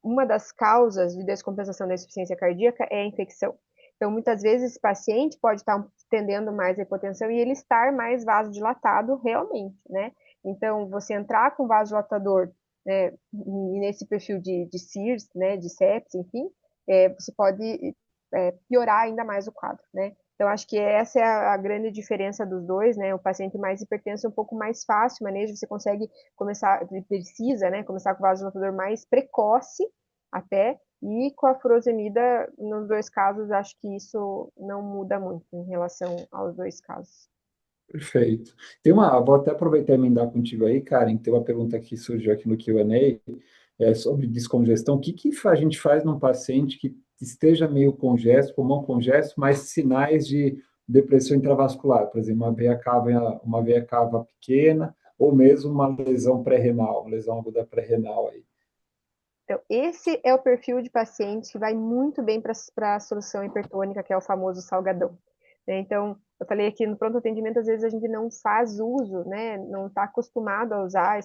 S6: uma das causas de descompensação da insuficiência cardíaca é a infecção. Então, muitas vezes esse paciente pode estar tendendo mais a hipotensão e ele estar mais vasodilatado realmente, né? Então, você entrar com vasodilatador, né, nesse perfil de CIRS, né, de sepsis, enfim, você pode piorar ainda mais o quadro, né? Então, acho que essa é a grande diferença dos dois, né? O paciente mais hipertenso é um pouco mais fácil o manejo, você consegue começar, precisa, né, começar com o vasodilatador mais precoce até, e com a furosemida, nos dois casos, acho que isso não muda muito em relação aos dois casos.
S2: Perfeito. Vou até aproveitar e emendar contigo aí, Karen, tem uma pergunta que surgiu aqui no Q&A, sobre descongestão. O que a gente faz num paciente que esteja meio congesto, pulmão congesto, mas sinais de depressão intravascular, por exemplo, uma veia cava pequena, ou mesmo uma lesão pré-renal, uma lesão aguda pré-renal aí.
S6: Então, esse é o perfil de paciente que vai muito bem para a solução hipertônica, que é o famoso salgadão, né? Então, eu falei aqui no pronto atendimento, às vezes a gente não faz uso, né? Não está acostumado a usar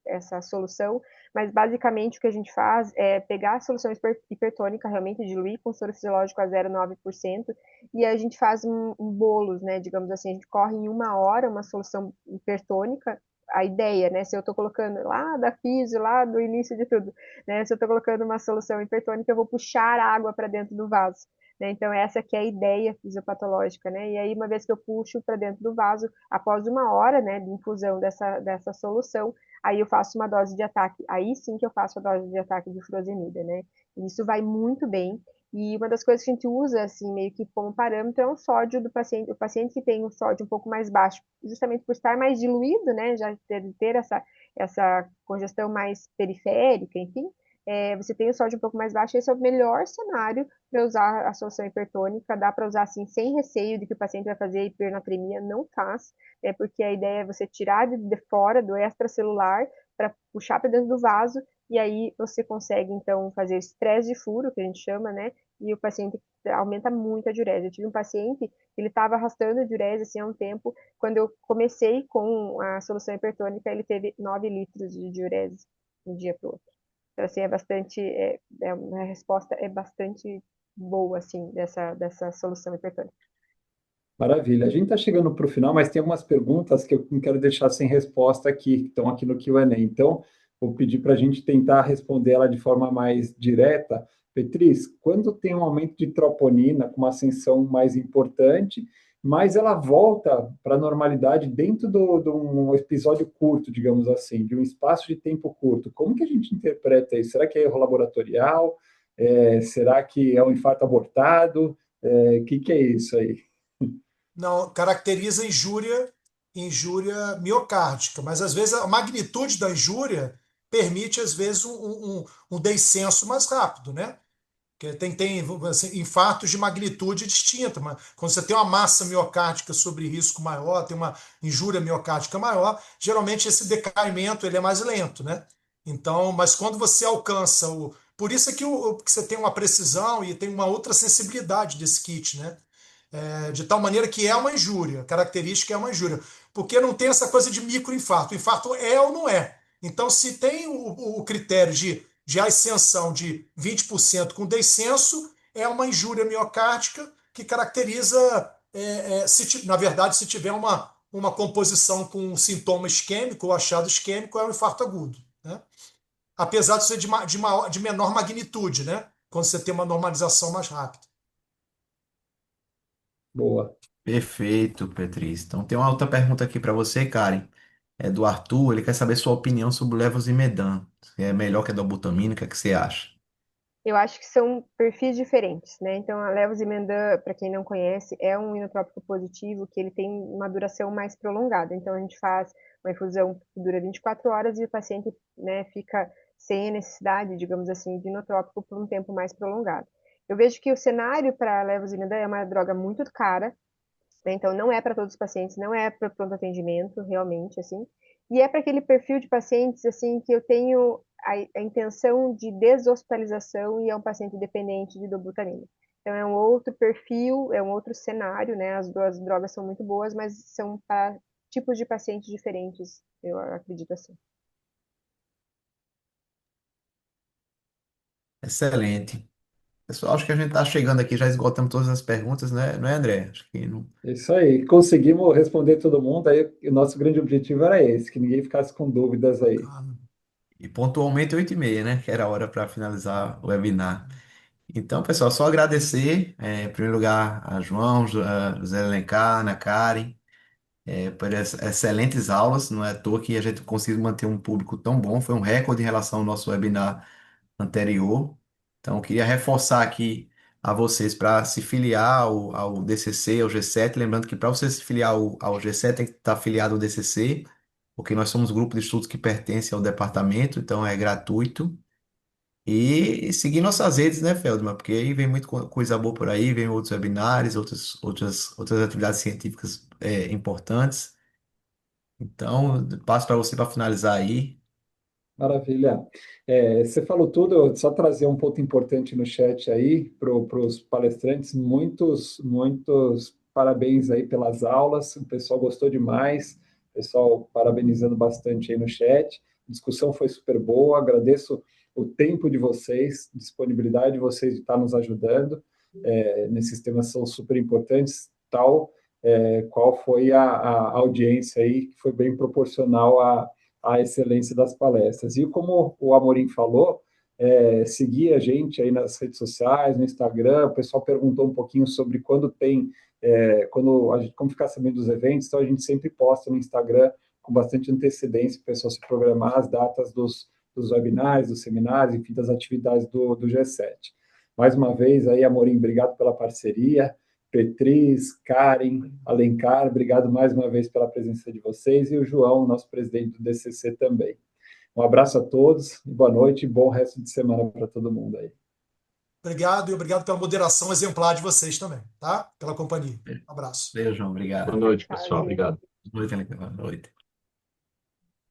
S6: essa solução, mas basicamente o que a gente faz é pegar a solução hipertônica, realmente diluir com soro fisiológico a 0,9%, e a gente faz um bolos, né? Digamos assim, a gente corre em 1 hora uma solução hipertônica, a ideia, né? Se eu estou colocando lá da fisio, lá do início de tudo, né? Se eu estou colocando uma solução hipertônica, eu vou puxar água para dentro do vaso, né? Então, essa que é a ideia fisiopatológica, né? E aí, uma vez que eu puxo para dentro do vaso, após 1 hora, né, de infusão dessa solução, aí eu faço uma dose de ataque. Aí sim que eu faço a dose de ataque de furosemida, né? E isso vai muito bem. E uma das coisas que a gente usa, assim, meio que como parâmetro, é o sódio do paciente. O paciente que tem um sódio um pouco mais baixo, justamente por estar mais diluído, né? Já ter essa congestão mais periférica, enfim. Você tem o sódio um pouco mais baixo, esse é o melhor cenário para usar a solução hipertônica. Dá para usar assim, sem receio de que o paciente vai fazer hipernatremia, não faz, porque a ideia é você tirar de fora do extracelular para puxar para dentro do vaso, e aí você consegue, então, fazer estresse de furo, que a gente chama, né? E o paciente aumenta muito a diurese. Eu tive um paciente, ele estava arrastando a diurese assim, há um tempo. Quando eu comecei com a solução hipertônica, ele teve 9 litros de diurese de um dia para o outro. Então, assim, a resposta é bastante boa, assim, dessa solução hipertônica.
S2: Maravilha. A gente está chegando para o final, mas tem algumas perguntas que eu não quero deixar sem resposta aqui, que estão aqui no Q&A. Então, vou pedir para a gente tentar responder ela de forma mais direta. Beatriz, quando tem um aumento de troponina com uma ascensão mais importante, mas ela volta para a normalidade dentro de um episódio curto, digamos assim, de um espaço de tempo curto, como que a gente interpreta isso? Será que é erro laboratorial? Será que é um infarto abortado? O que é isso aí?
S4: Não, caracteriza injúria miocárdica, mas às vezes a magnitude da injúria permite, às vezes, um descenso mais rápido, né? Porque tem assim, infartos de magnitude distinta, mas quando você tem uma massa miocárdica sobre risco maior, tem uma injúria miocárdica maior, geralmente esse decaimento ele é mais lento, né? Então, mas quando você alcança o. Por isso é que você tem uma precisão e tem uma outra sensibilidade desse kit, né? De tal maneira que é uma injúria, a característica é uma injúria, porque não tem essa coisa de microinfarto. O infarto é ou não é. Então, se tem o critério de ascensão de 20% com descenso, é uma injúria miocárdica que caracteriza, na verdade, se tiver uma composição com um sintoma isquêmico ou achado isquêmico, é um infarto agudo, né? Apesar de ser de menor magnitude, né? Quando você tem uma normalização mais rápida.
S2: Boa.
S3: Perfeito, Beatriz. Então tem uma outra pergunta aqui para você, Karen. É do Arthur, ele quer saber sua opinião sobre o levosimedan. Se é melhor que a dobutamina, o que é que você acha?
S6: eu acho que são perfis diferentes, né? Então, a Levosimendan, para quem não conhece, é um inotrópico positivo que ele tem uma duração mais prolongada. Então, a gente faz uma infusão que dura 24 horas e o paciente, né, fica sem a necessidade, digamos assim, de inotrópico por um tempo mais prolongado. Eu vejo que o cenário para a Levosimendan é uma droga muito cara, né? Então, não é para todos os pacientes, não é para pronto atendimento, realmente, assim. E é para aquele perfil de pacientes, assim, que eu tenho a intenção de deshospitalização e é um paciente dependente de dobutamina. Então, é um outro perfil, é um outro cenário, né? As duas drogas são muito boas, mas são para tipos de pacientes diferentes, eu acredito assim.
S3: Excelente. Pessoal, acho que a gente está chegando aqui, já esgotamos todas as perguntas, né? Não é, André? Acho que não.
S2: É isso aí. Conseguimos responder todo mundo. Aí o nosso grande objetivo era esse, que ninguém ficasse com dúvidas aí.
S4: Ah,
S3: E pontualmente 8h30, né? Que era a hora para finalizar o webinar. Então, pessoal, só agradecer, em primeiro lugar, a João, a José Alencar, Ana Karen, por excelentes aulas. Não é à toa que a gente conseguiu manter um público tão bom. Foi um recorde em relação ao nosso webinar anterior. Então, eu queria reforçar aqui a vocês para se filiar ao DCC, ao G7. Lembrando que para você se filiar ao G7 tem que estar afiliado ao DCC, porque nós somos um grupo de estudos que pertence ao departamento, então é gratuito. E seguir nossas redes, né, Feldman? Porque aí vem muita coisa boa por aí, vem outros webinários, outras atividades científicas importantes. Então, passo para você para finalizar aí.
S2: Maravilha. Você falou tudo, só trazer um ponto importante no chat aí para os palestrantes. Muitos parabéns aí pelas aulas, o pessoal gostou demais, o pessoal parabenizando bastante aí no chat. A discussão foi super boa, agradeço o tempo de vocês, disponibilidade de vocês de estar nos ajudando. Nesses temas são super importantes, tal qual foi a audiência aí, que foi bem proporcional à excelência das palestras. E como o Amorim falou, seguir a gente aí nas redes sociais, no Instagram, o pessoal perguntou um pouquinho sobre quando tem, quando a gente, como ficar sabendo dos eventos, então a gente sempre posta no Instagram com bastante antecedência, para o pessoal se programar as datas dos webinars, dos seminários, enfim, das atividades do G7. Mais uma vez aí, Amorim, obrigado pela parceria. Beatriz, Karen, Alencar, obrigado mais uma vez pela presença de vocês e o João, nosso presidente do DCC também. Um abraço a todos, boa noite e bom resto de semana para todo mundo aí.
S4: obrigado e obrigado pela moderação exemplar de vocês também, tá? Pela companhia. Um abraço.
S3: Beijo, João.
S5: Boa
S3: Obrigado.
S5: noite, pessoal.
S6: Valeu.
S5: Obrigado.
S3: Boa noite, Alencar. Boa noite.